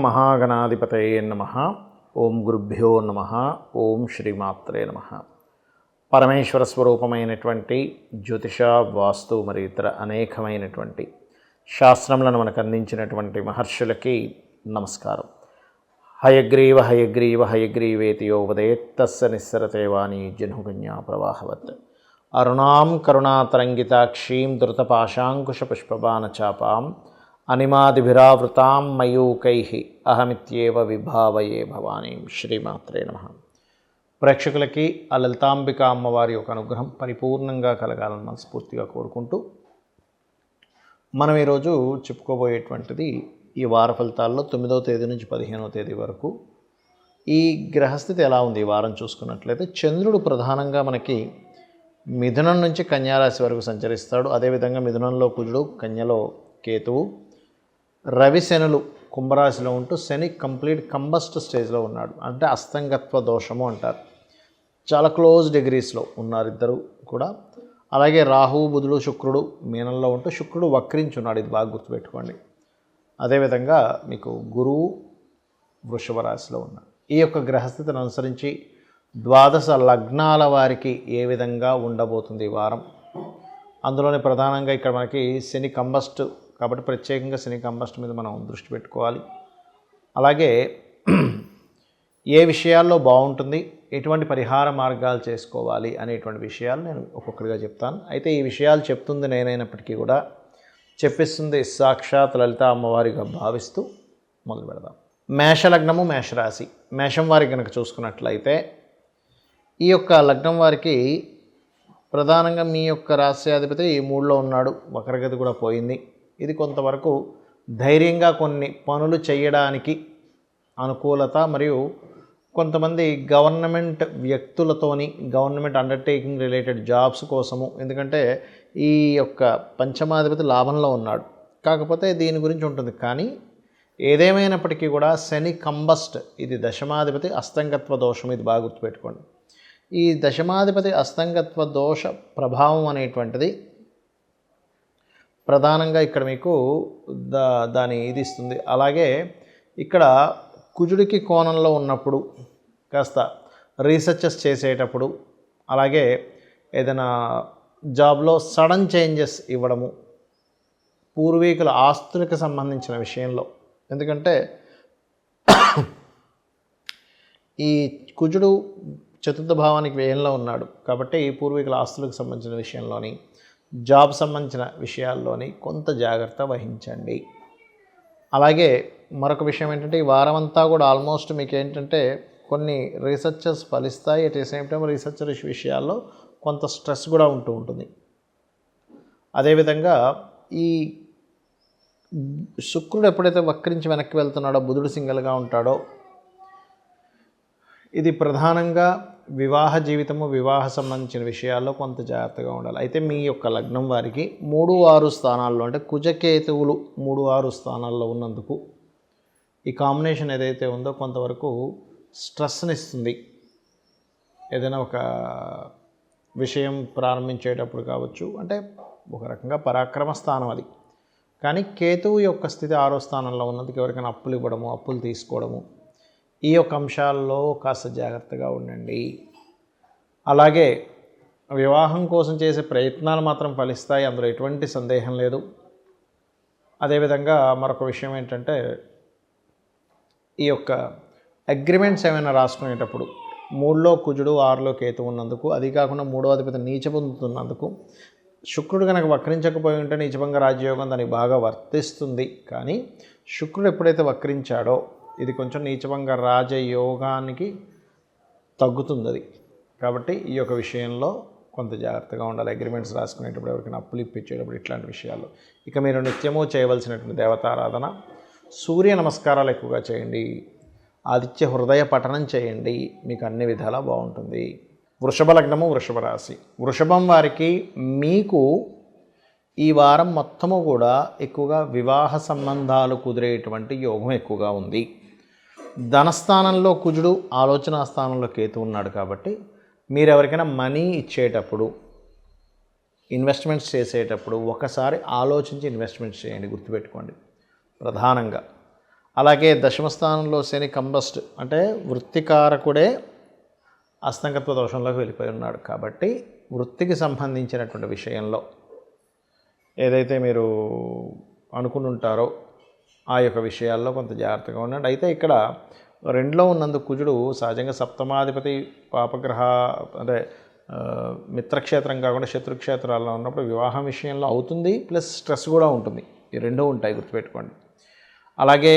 మహాగణాధిపతయే నమః. ఓం గురుభ్యో నమః. ఓం శ్రీమాత్రే నమః. పరమేశ్వర స్వరూపమైనటువంటి జ్యోతిష, వాస్తు మరియు ఇతర అనేకమైనటువంటి శాస్త్రములను మనకు అందించినటువంటి మహర్షులకి నమస్కారం. హయగ్రీవ హయగ్రీవ హయగ్రీవేతి యో వదేత్తస్య నిస్సరతే వాణి జహ్నుకన్యా ప్రవాహవత్. అరుణాం కరుణాతరంగితాక్షీం ధృతపాశాంకుశపుష్పబాణచాపాం అనిమాదిభిరావృతాం మయూకైః అహమిత్యేవ విభావయే భవానీం. శ్రీమాత్రే నమః. ప్రేక్షకులకి ఆ లలితాంబిక అమ్మవారి యొక్క అనుగ్రహం పరిపూర్ణంగా కలగాలని మనస్ఫూర్తిగా కోరుకుంటూ మనం ఈరోజు చెప్పుకోబోయేటువంటిది ఈ వార ఫలితాల్లో 9వ తేదీ నుంచి 15వ తేదీ వరకు ఈ గ్రహస్థితి ఎలా ఉంది. ఈ వారం చూసుకున్నట్లయితే చంద్రుడు ప్రధానంగా మనకి మిథునం నుంచి కన్యారాశి వరకు సంచరిస్తాడు. అదేవిధంగా మిథునంలో కుజుడు, కన్యలో కేతువు, రవి శనులు కుంభరాశిలో ఉంటూ శని కంప్లీట్ కంబస్ట్ స్టేజ్లో ఉన్నాడు. అంటే అస్తంగత్వ దోషము అంటారు. చాలా క్లోజ్ డిగ్రీస్లో ఉన్నారు ఇద్దరు కూడా. అలాగే రాహువు, బుధుడు, శుక్రుడు మీనంలో ఉంటూ శుక్రుడు వక్రించున్నాడు. ఇది బాగా గుర్తుపెట్టుకోండి. అదేవిధంగా మీకు గురువు వృషభ రాశిలో ఉన్నాడు. ఈ యొక్క గ్రహస్థితిని అనుసరించి ద్వాదశ లగ్నాల వారికి ఏ విధంగా ఉండబోతుంది ఈ వారం. అందులోనే ప్రధానంగా ఇక్కడ మనకి శని కంబస్ట్ కాబట్టి ప్రత్యేకంగా శని కంబస్ట్ మీద మనం దృష్టి పెట్టుకోవాలి. అలాగే ఏ విషయాల్లో బాగుంటుంది, ఎటువంటి పరిహార మార్గాలు చేసుకోవాలి అనేటువంటి విషయాలు నేను ఒక్కొక్కటిగా చెప్తాను. అయితే ఈ విషయాలు చెప్తుంది నేనైనప్పటికీ కూడా చెప్పిస్తుంది సాక్షాత్ లలిత అమ్మవారిగా భావిస్తూ మొదలు పెడదాం. మేషలగ్నము, మేషరాశి. మేషం వారికి కనుక చూసుకున్నట్లయితే ఈ యొక్క లగ్నం వారికి ప్రధానంగా మీ యొక్క రాశ్యాధిపతి 3లో ఉన్నాడు. వక్రగతి కూడా పోయింది. ఇది కొంతవరకు ధైర్యంగా కొన్ని పనులు చేయడానికి అనుకూలత, మరియు కొంతమంది గవర్నమెంట్ వ్యక్తులతోని గవర్నమెంట్ అండర్టేకింగ్ రిలేటెడ్ జాబ్స్ కోసము, ఎందుకంటే ఈ యొక్క పంచమాధిపతి లాభంలో ఉన్నాడు. కాకపోతే దీని గురించి ఉంటుంది. కానీ ఏదేమైనప్పటికీ కూడా శని కంబస్ట్, ఇది దశమాధిపతి అస్తంగత్వ దోషం. ఇది బాగా గుర్తుపెట్టుకోండి. ఈ దశమాధిపతి అస్తంగత్వ దోష ప్రభావం అనేటువంటిది ప్రధానంగా ఇక్కడ మీకు దాని ఇది ఇస్తుంది. అలాగే ఇక్కడ కుజుడికి కోణంలో ఉన్నప్పుడు కాస్త రీసెర్చెస్ చేసేటప్పుడు, అలాగే ఏదైనా జాబ్లో సడన్ చేంజెస్ ఇవ్వడము, పూర్వీకుల ఆస్తులకు సంబంధించిన విషయంలో, ఎందుకంటే ఈ కుజుడు చతుర్థ భావానికి వ్యయంలో ఉన్నాడు కాబట్టి పూర్వీకుల ఆస్తులకు సంబంధించిన విషయంలోని, జాబ్ సంబంధించిన విషయాల్లోని కొంత జాగ్రత్త వహించండి. అలాగే మరొక విషయం ఏంటంటే ఈ వారం అంతా కూడా ఆల్మోస్ట్ మీకు ఏంటంటే కొన్ని రీసెర్చెస్ ఫలిస్తాయి. At the same time researcher విషయాల్లో కొంత స్ట్రెస్ కూడా ఉంటుంది. అదేవిధంగా ఈ శుక్రుడు ఎప్పుడైతే వక్రించి వెనక్కి వెళ్తున్నాడో, బుధుడు సింగల్గా ఉంటాడో, ఇది ప్రధానంగా వివాహ జీవితము, వివాహ సంబంధించిన విషయాల్లో కొంత జాగ్రత్తగా ఉండాలి. అయితే మీ యొక్క లగ్నం వారికి 3, 6 స్థానాల్లో, అంటే కుజకేతువులు 3, 6 స్థానాల్లో ఉన్నందుకు ఈ కాంబినేషన్ ఏదైతే ఉందో కొంతవరకు స్ట్రెస్ని ఇస్తుంది. ఏదైనా ఒక విషయం ప్రారంభించేటప్పుడు కావచ్చు, అంటే ఒక రకంగా పరాక్రమ స్థానం అది. కానీ కేతువు యొక్క స్థితి 6వ స్థానంలో ఉన్నందుకు ఎవరికైనా అప్పులు ఇవ్వడము, అప్పులు తీసుకోవడము, ఈ యొక్క అంశాల్లో కాస్త జాగ్రత్తగా ఉండండి. అలాగే వివాహం కోసం చేసే ప్రయత్నాలు మాత్రం ఫలిస్తాయి, అందులో ఎటువంటి సందేహం లేదు. అదేవిధంగా మరొక విషయం ఏంటంటే ఈ యొక్క అగ్రిమెంట్స్ ఏమైనా రాసుకునేటప్పుడు 3లో కుజుడు, 6లో కేతు ఉన్నందుకు, అది కాకుండా 3వ అధిపతి నీచ పొందుతున్నందుకు, శుక్రుడు కనుక వక్రించకపోయి ఉంటే నీచభంగ రాజ్యయోగం దానికి బాగా వర్తిస్తుంది. కానీ శుక్రుడు ఎప్పుడైతే వక్రించాడో ఇది కొంచెం నీచభంగ రాజయోగానికి తగ్గుతుంది అది. కాబట్టి ఈ యొక్క విషయంలో కొంత జాగ్రత్తగా ఉండాలి. అగ్రిమెంట్స్ రాసుకునేటప్పుడు, ఎవరికైనా అప్పులు ఇప్పించేటప్పుడు, ఇట్లాంటి విషయాల్లో. ఇక మీరు నిత్యము చేయవలసినటువంటి దేవతారాధన, సూర్య నమస్కారాలు ఎక్కువగా చేయండి, ఆదిత్య హృదయ పఠనం చేయండి, మీకు అన్ని విధాలా బాగుంటుంది. వృషభ లగ్నము, వృషభ రాశి. వృషభం వారికి మీకు ఈ వారం మొత్తము కూడా ఎక్కువగా వివాహ సంబంధాలు కుదిరేటువంటి యోగం ఎక్కువగా ఉంది. ధనస్థానంలో కుజుడు, ఆలోచన స్థానంలో కేతు ఉన్నాడు కాబట్టి మీరు ఎవరికైనా మనీ ఇచ్చేటప్పుడు, ఇన్వెస్ట్మెంట్స్ చేసేటప్పుడు ఒకసారి ఆలోచించి ఇన్వెస్ట్మెంట్స్ చేయండి, గుర్తుపెట్టుకోండి ప్రధానంగా. అలాగే దశమ స్థానంలో శని కంబస్ట్ అంటే వృత్తికారకుడే అస్తంగత్వ దోషంలోకి వెళ్ళిపోయి ఉన్నాడు. కాబట్టి వృత్తికి సంబంధించినటువంటి విషయంలో ఏదైతే మీరు అనుకుని ఉంటారో ఆ యొక్క విషయాల్లో కొంత జాగ్రత్తగా ఉండండి. అయితే ఇక్కడ రెండులో ఉన్నందుకు కుజుడు సహజంగా సప్తమాధిపతి పాపగ్రహ అంటే మిత్రక్షేత్రం కాకుండా శత్రుక్షేత్రాల్లో ఉన్నప్పుడు వివాహం విషయంలో అవుతుంది, ప్లస్ స్ట్రెస్ కూడా ఉంటుంది. ఈ రెండూ ఉంటాయి, గుర్తుపెట్టుకోండి. అలాగే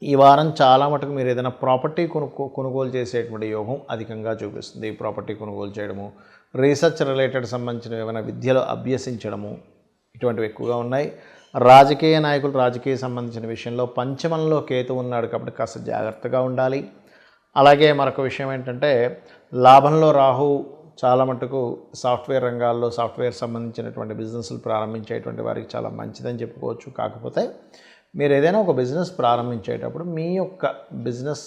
ఈ వారం చాలా మటుకు మీరు ఏదైనా ప్రాపర్టీ కొనుగోలు చేసేటువంటి యోగం అధికంగా చూపిస్తుంది. ప్రాపర్టీ కొనుగోలు చేయడము, రీసెర్చ్ రిలేటెడ్ సంబంధించిన ఏమైనా విద్యలో అభ్యసించడము ఇటువంటివి ఎక్కువగా ఉన్నాయి. రాజకీయ నాయకులు రాజకీయ సంబంధించిన విషయంలో పంచమంలో కేతు ఉన్నాడు కాబట్టి కాస్త జాగ్రత్తగా ఉండాలి. అలాగే మరొక విషయం ఏంటంటే లాభంలో రాహు చాలా మటుకు సాఫ్ట్వేర్ రంగాల్లో సాఫ్ట్వేర్ సంబంధించినటువంటి బిజినెస్లు ప్రారంభించేటువంటి వారికి చాలా మంచిదని చెప్పుకోవచ్చు. కాకపోతే మీరు ఏదైనా ఒక బిజినెస్ ప్రారంభించేటప్పుడు మీ యొక్క బిజినెస్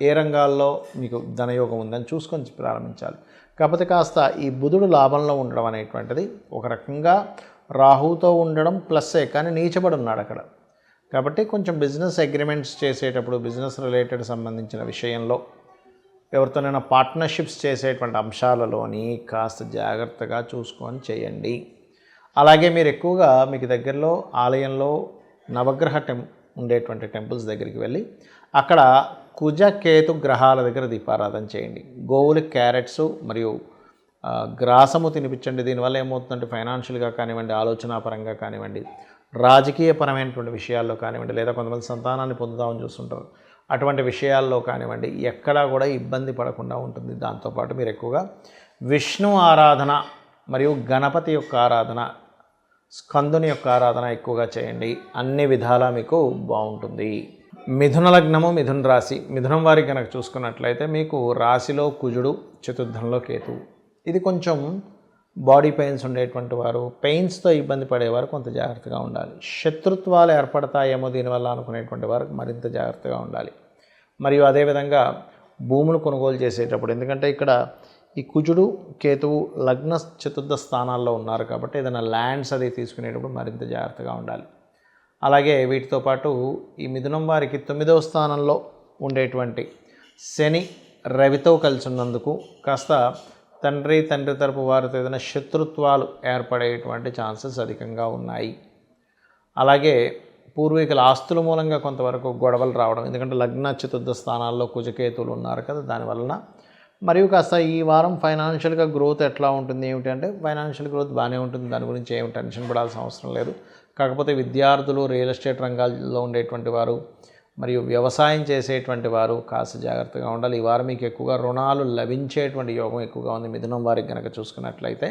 ఏ రంగాల్లో మీకు ధనయోగం ఉందని చూసుకొని ప్రారంభించాలి. కాకపోతే కాస్త ఈ బుధుడు లాభంలో ఉండడం అనేటువంటిది ఒక రకంగా రాహుతో ఉండడం ప్లస్సే, కానీ నీచబడి ఉన్నాడు అక్కడ. కాబట్టి కొంచెం బిజినెస్ అగ్రిమెంట్స్ చేసేటప్పుడు బిజినెస్ రిలేటెడ్ సంబంధించిన విషయంలో ఎవరితోనైనా పార్ట్నర్షిప్స్ చేసేటువంటి అంశాలలోని కాస్త జాగ్రత్తగా చూసుకొని చేయండి. అలాగే మీరు ఎక్కువగా మీకు దగ్గరలో ఆలయంలో నవగ్రహ ఉండేటువంటి టెంపుల్స్ దగ్గరికి వెళ్ళి అక్కడ కుజ కేతు గ్రహాల దగ్గర దీపారాధన చేయండి. గోవులకి క్యారెట్స్ మరియు గ్రాసము తినిపించండి. దీనివల్ల ఏమవుతుందంటే ఫైనాన్షియల్గా కానివ్వండి, ఆలోచనాపరంగా కానివ్వండి, రాజకీయపరమైనటువంటి విషయాల్లో కానివ్వండి, లేదా కొంతమంది సంతానాన్ని పొందుతామని చూస్తుంటారు, అటువంటి విషయాల్లో కానివ్వండి ఎక్కడా కూడా ఇబ్బంది పడకుండా ఉంటుంది. దాంతోపాటు మీరు ఎక్కువగా విష్ణు ఆరాధన మరియు గణపతి యొక్క ఆరాధన, స్కందుని యొక్క ఆరాధన ఎక్కువగా చేయండి. అన్ని విధాలా మీకు బాగుంటుంది. మిథున లగ్నము, మిథున రాశి. మిథునం వారికి కనుక చూసుకున్నట్లయితే మీకు రాశిలో కుజుడు, చతుర్థంలో కేతువు. ఇది కొంచెం బాడీ పెయిన్స్ ఉండేటువంటి వారు, పెయిన్స్తో ఇబ్బంది పడేవారు కొంత జాగ్రత్తగా ఉండాలి. శత్రుత్వాలు ఏర్పడతాయేమో దీనివల్ల అనుకునేటువంటి వారు మరింత జాగ్రత్తగా ఉండాలి. మరియు అదేవిధంగా భూములు కొనుగోలు చేసేటప్పుడు, ఎందుకంటే ఇక్కడ ఈ కుజుడు కేతువు లగ్న చతుర్థ స్థానాల్లో ఉన్నారు కాబట్టి ఏదైనా ల్యాండ్స్ అది తీసుకునేటప్పుడు మరింత జాగ్రత్తగా ఉండాలి. అలాగే వీటితో పాటు ఈ మిథునం వారికి 9వ స్థానంలో ఉండేటువంటి శని రవితో కలిసి ఉన్నందుకు కాస్త తండ్రి తరపు వారితో ఏదైనా శత్రుత్వాలు ఏర్పడేటువంటి ఛాన్సెస్ అధికంగా ఉన్నాయి. అలాగే పూర్వీకుల ఆస్తుల మూలంగా కొంతవరకు గొడవలు రావడం, ఎందుకంటే లగ్న చతుర్థ స్థానాల్లో కుజకేతువులు ఉన్నారు కదా, దానివలన. మరియు కాస్త ఈ వారం ఫైనాన్షియల్గా గ్రోత్ ఎట్లా ఉంటుంది ఏమిటంటే ఫైనాన్షియల్ గ్రోత్ బాగానే ఉంటుంది, దాని గురించి ఏమి టెన్షన్ పడాల్సిన అవసరం లేదు. కాకపోతే విద్యార్థులు, రియల్ ఎస్టేట్ రంగాల్లో ఉండేటువంటి వారు మరియు వ్యవసాయం చేసేటువంటి వారు కాస్త జాగ్రత్తగా ఉండాలి. ఈ వారం మీకు ఎక్కువగా రుణాలు లభించేటువంటి యోగం ఎక్కువగా ఉంది మిథునం వారికి కనుక చూసుకున్నట్లయితే.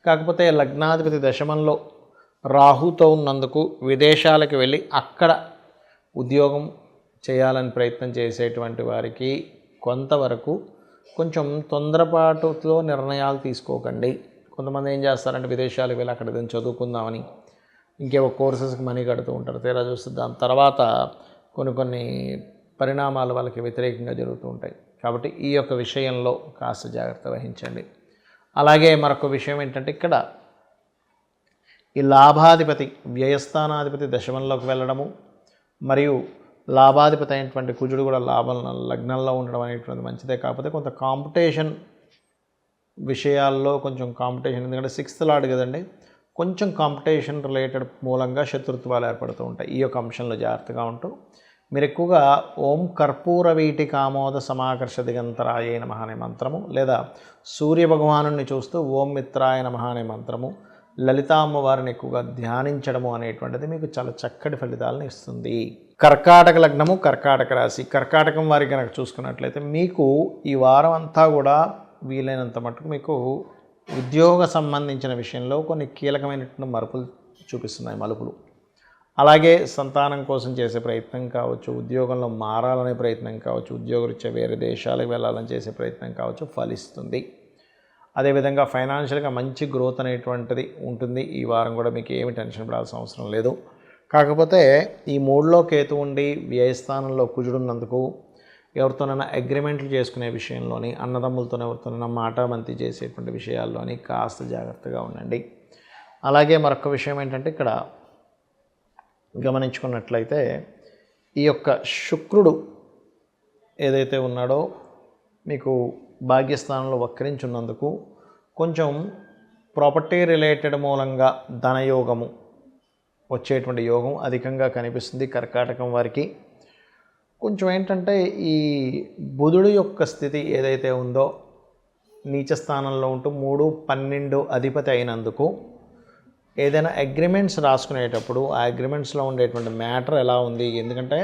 కాకపోతే లగ్నాధిపతి దశమంలో రాహుతో ఉన్నందుకు విదేశాలకు వెళ్ళి అక్కడ ఉద్యోగం చేయాలని ప్రయత్నం చేసేటువంటి వారికి కొంతవరకు కొంచెం తొందరపాటులో నిర్ణయాలు తీసుకోకండి. కొంతమంది ఏం చేస్తారంటే విదేశాలకు వెళ్ళి అక్కడ ఏదైనా చదువుకుందామని ఇంకేవో కోర్సెస్కి మనీ కడుతూ ఉంటారు. తీరా చూస్తే దాని తర్వాత కొన్ని పరిణామాలు వాళ్ళకి వ్యతిరేకంగా జరుగుతూ ఉంటాయి. కాబట్టి ఈ యొక్క విషయంలో కాస్త జాగ్రత్త వహించండి. అలాగే మరొక విషయం ఏంటంటే ఇక్కడ ఈ లాభాధిపతి వ్యయస్థానాధిపతి దశమంలోకి వెళ్ళడము మరియు లాభాధిపతి అయినటువంటి కుజుడు కూడా లగ్నంలో ఉండడం అనేటువంటి మంచిదే. కాకపోతే కొంత కాంపిటీషన్ విషయాల్లో కొంచెం కాంపిటీషన్, ఎందుకంటే 6th లార్డ్ కదండి, కొంచెం కాంపిటీషన్ రిలేటెడ్ మూలంగా శత్రుత్వాలు ఏర్పడుతూ ఉంటాయి. ఈ యొక్క అంశంలో జాగ్రత్తగా ఉంటూ మీరు ఎక్కువగా ఓం కర్పూర వీటి కామోద సమాకర్ష దిగంతరాయ నమః అనే మంత్రము, లేదా సూర్య భగవాను చూస్తూ ఓం మిత్రాయ నమః అనే మంత్రము, లలితా అమ్మవారిని ఎక్కువగా ధ్యానించడము అనేటువంటిది మీకు చాలా చక్కటి ఫలితాలను ఇస్తుంది. కర్కాటక లగ్నము, కర్కాటక రాశి. కర్కాటకం వారికి కనుక చూసుకున్నట్లయితే మీకు ఈ వారం అంతా కూడా వీలైనంత మటుకు మీకు ఉద్యోగ సంబంధించిన విషయంలో కొన్ని కీలకమైనటువంటి మలుపులు. అలాగే సంతానం కోసం చేసే ప్రయత్నం కావచ్చు, ఉద్యోగంలో మారాలనే ప్రయత్నం కావచ్చు, ఉద్యోగరీత్యా వేరే దేశాలకు వెళ్ళాలని చేసే ప్రయత్నం కావచ్చు, ఫలిస్తుంది. అదేవిధంగా ఫైనాన్షియల్గా మంచి గ్రోత్ అనేటువంటిది ఉంటుంది. ఈ వారం కూడా మీకు ఏమి టెన్షన్ పడాల్సిన అవసరం లేదు. కాకపోతే ఈ 3లో కేతు ఉండి వ్యయస్థానంలో కుజుడున్నందుకు ఎవరితోనైనా అగ్రిమెంట్లు చేసుకునే విషయంలోని, అన్నదమ్ములతో ఎవరితోనైనా మాటామంతి చేసేటువంటి విషయాల్లోని కాస్త జాగ్రత్తగా ఉండండి. అలాగే మరొక విషయం ఏంటంటే ఇక్కడ గమనించుకున్నట్లయితే ఈ యొక్క శుక్రుడు ఏదైతే ఉన్నాడో మీకు భాగ్యస్థానంలో వక్రించున్నందుకు కొంచెం ప్రాపర్టీ రిలేటెడ్ మూలంగా ధనయోగము వచ్చేటువంటి యోగం అధికంగా కనిపిస్తుంది కర్కాటకం వారికి. కొంచెం ఏంటంటే ఈ బుధుడు యొక్క స్థితి ఏదైతే ఉందో నీచ స్థానంలో ఉంటూ 3-12 అధిపతి అయినందుకు ఏదైనా అగ్రిమెంట్స్ రాసుకునేటప్పుడు ఆ అగ్రిమెంట్స్లో ఉండేటువంటి మ్యాటర్ ఎలా ఉంది, ఎందుకంటే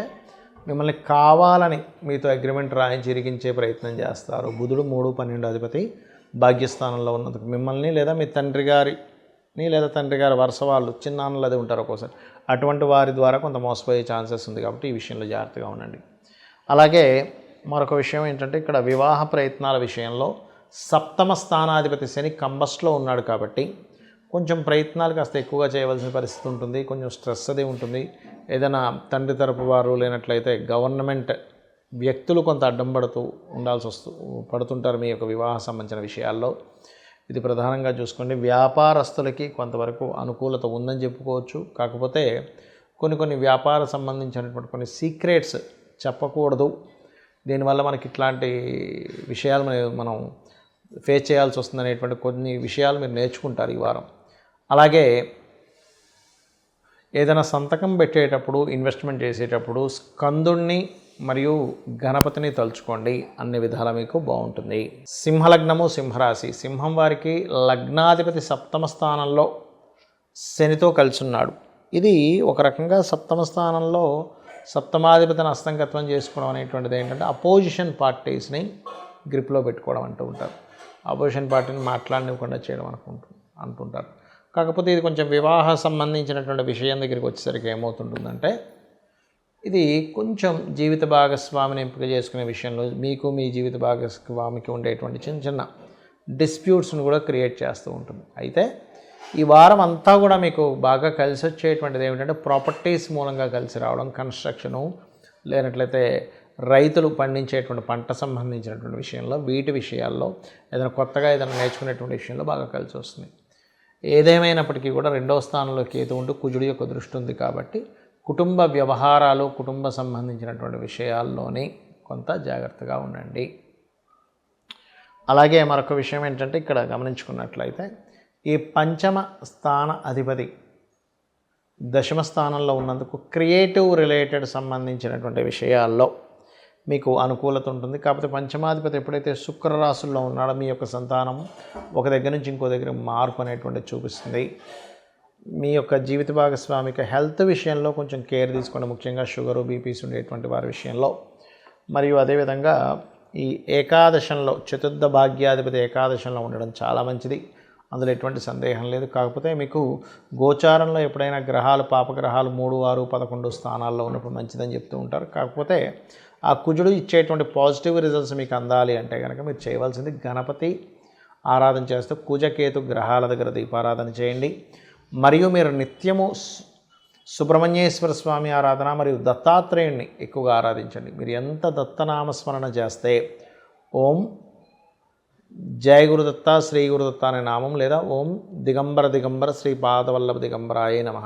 మిమ్మల్ని కావాలని మీతో అగ్రిమెంట్ రాయించి ఇరిగించే ప్రయత్నం చేస్తారు. బుధుడు 3-12 అధిపతి భాగ్యస్థానంలో ఉన్నందుకు మిమ్మల్ని లేదా మీ తండ్రి గారిని లేదా తండ్రి గారి వరుస వాళ్ళు చిన్నాన్నలు అది ఉంటారు ఒక్కోసారి, అటువంటి వారి ద్వారా కొంత మోసపోయే ఛాన్సెస్ ఉంది. కాబట్టి ఈ విషయంలో జాగ్రత్తగా ఉండండి. అలాగే మరొక విషయం ఏంటంటే ఇక్కడ వివాహ ప్రయత్నాల విషయంలో సప్తమ స్థానాధిపతి శని కంబస్ట్లో ఉన్నాడు కాబట్టి కొంచెం ప్రయత్నాలు కాస్త ఎక్కువగా చేయవలసిన పరిస్థితి ఉంటుంది. కొంచెం స్ట్రెస్ అది ఉంటుంది. ఏదైనా తండ్రి తరపు వారు లేనట్లయితే గవర్నమెంట్ వ్యక్తులు కొంత అడ్డం పడుతుంటారు మీ యొక్క వివాహ సంబంధించిన విషయాల్లో. ఇది ప్రధానంగా చూసుకోండి. వ్యాపారస్తులకి కొంతవరకు అనుకూలత ఉందని చెప్పుకోవచ్చు. కాకపోతే కొన్ని వ్యాపార సంబంధించినటువంటి కొన్ని సీక్రెట్స్ చెప్పకూడదు. దీనివల్ల మనకి ఇట్లాంటి విషయాలు మనం ఫేస్ చేయాల్సి వస్తుంది అనేటువంటి కొన్ని విషయాలు మీరు నేర్చుకుంటారు ఈ వారం. అలాగే ఏదైనా సంతకం పెట్టేటప్పుడు ఇన్వెస్ట్మెంట్ చేసేటప్పుడు స్కందుణ్ణి మరియు గణపతిని తలుచుకోండి, అన్ని విధాల మీకు బాగుంటుంది. సింహలగ్నము సింహరాశి. సింహం వారికి లగ్నాధిపతి సప్తమ స్థానంలో శనితో కలిసి ఉన్నాడు. ఇది ఒక రకంగా సప్తమ స్థానంలో సప్తమాధిపతిని అస్తంగత్వం చేసుకోవడం అనేటువంటిది ఏంటంటే అపోజిషన్ పార్టీస్ని గ్రిప్లో పెట్టుకోవడం అంటూ ఉంటారు. అపోజిషన్ పార్టీని మాట్లాడనివ్వకుండా చేయడం అంటుంటారు. కాకపోతే ఇది కొంచెం వివాహ సంబంధించినటువంటి విషయం దగ్గరికి వచ్చేసరికి ఏమవుతుంటుందంటే ఇది కొంచెం జీవిత భాగస్వామిని ఎంపిక చేసుకునే విషయంలో మీకు మీ జీవిత భాగస్వామికి ఉండేటువంటి చిన్న డిస్ప్యూట్స్ను కూడా క్రియేట్ చేస్తూ ఉంటుంది. అయితే ఈ వారం అంతా కూడా మీకు బాగా కలిసి వచ్చేటువంటిది ఏమిటంటే ప్రాపర్టీస్ మూలంగా కలిసి రావడం, కన్స్ట్రక్షను లేనట్లయితే రైతులు పండించేటువంటి పంట సంబంధించినటువంటి విషయంలో వీటి విషయాల్లో ఏదైనా కొత్తగా ఏదైనా నేర్చుకునేటువంటి విషయంలో బాగా కలిసి వస్తుంది. ఏదేమైనప్పటికీ కూడా 2వ స్థానంలో కేతు ఉంటూ కుజుడి యొక్క దృష్టి ఉంది కాబట్టి కుటుంబ వ్యవహారాలు కుటుంబ సంబంధించినటువంటి విషయాల్లోనే కొంత జాగ్రత్తగా ఉండండి. అలాగే మరొక విషయం ఏంటంటే ఇక్కడ గమనించుకున్నట్లయితే ఈ పంచమ స్థాన అధిపతి దశమ స్థానంలో ఉన్నందుకు క్రియేటివ్ రిలేటెడ్ సంబంధించినటువంటి విషయాల్లో మీకు అనుకూలత ఉంటుంది. కాకపోతే పంచమాధిపతి ఎప్పుడైతే శుక్ర రాశుల్లో ఉన్నాడో మీ యొక్క సంతానం ఒక దగ్గర నుంచి ఇంకో దగ్గర మార్పు అనేటువంటిది చూపిస్తుంది. మీ యొక్క జీవిత భాగస్వామిక హెల్త్ విషయంలో కొంచెం కేర్ తీసుకోండి, ముఖ్యంగా షుగరు బీపీస్ ఉండేటువంటి వారి విషయంలో. మరియు అదేవిధంగా ఈ ఏకాదశంలో చతుర్థ భాగ్యాధిపతి ఏకాదశంలో ఉండడం చాలా మంచిది, అందులో ఎటువంటి సందేహం లేదు. కాకపోతే మీకు గోచారంలో ఎప్పుడైనా గ్రహాలు పాపగ్రహాలు 3, 6, 11 స్థానాల్లో ఉన్నప్పుడు మంచిదని చెప్తూ ఉంటారు. కాకపోతే ఆ కుజుడు ఇచ్చేటువంటి పాజిటివ్ రిజల్ట్స్ మీకు అందాలి అంటే కనుక మీరు చేయవలసింది గణపతి ఆరాధన చేస్తూ కుజకేతు గ్రహాల దగ్గర దీపారాధన చేయండి. మరియు మీరు నిత్యము సుబ్రహ్మణ్యేశ్వర స్వామి ఆరాధన మరియు దత్తాత్రేయుణ్ణి ఎక్కువగా ఆరాధించండి. మీరు ఎంత దత్తనామస్మరణ చేస్తే ఓం జయ గురుదత్త శ్రీ గురుదత్త అనే నామం లేదా ఓం దిగంబర శ్రీ పాదవల్లభ దిగంబరాయే నమః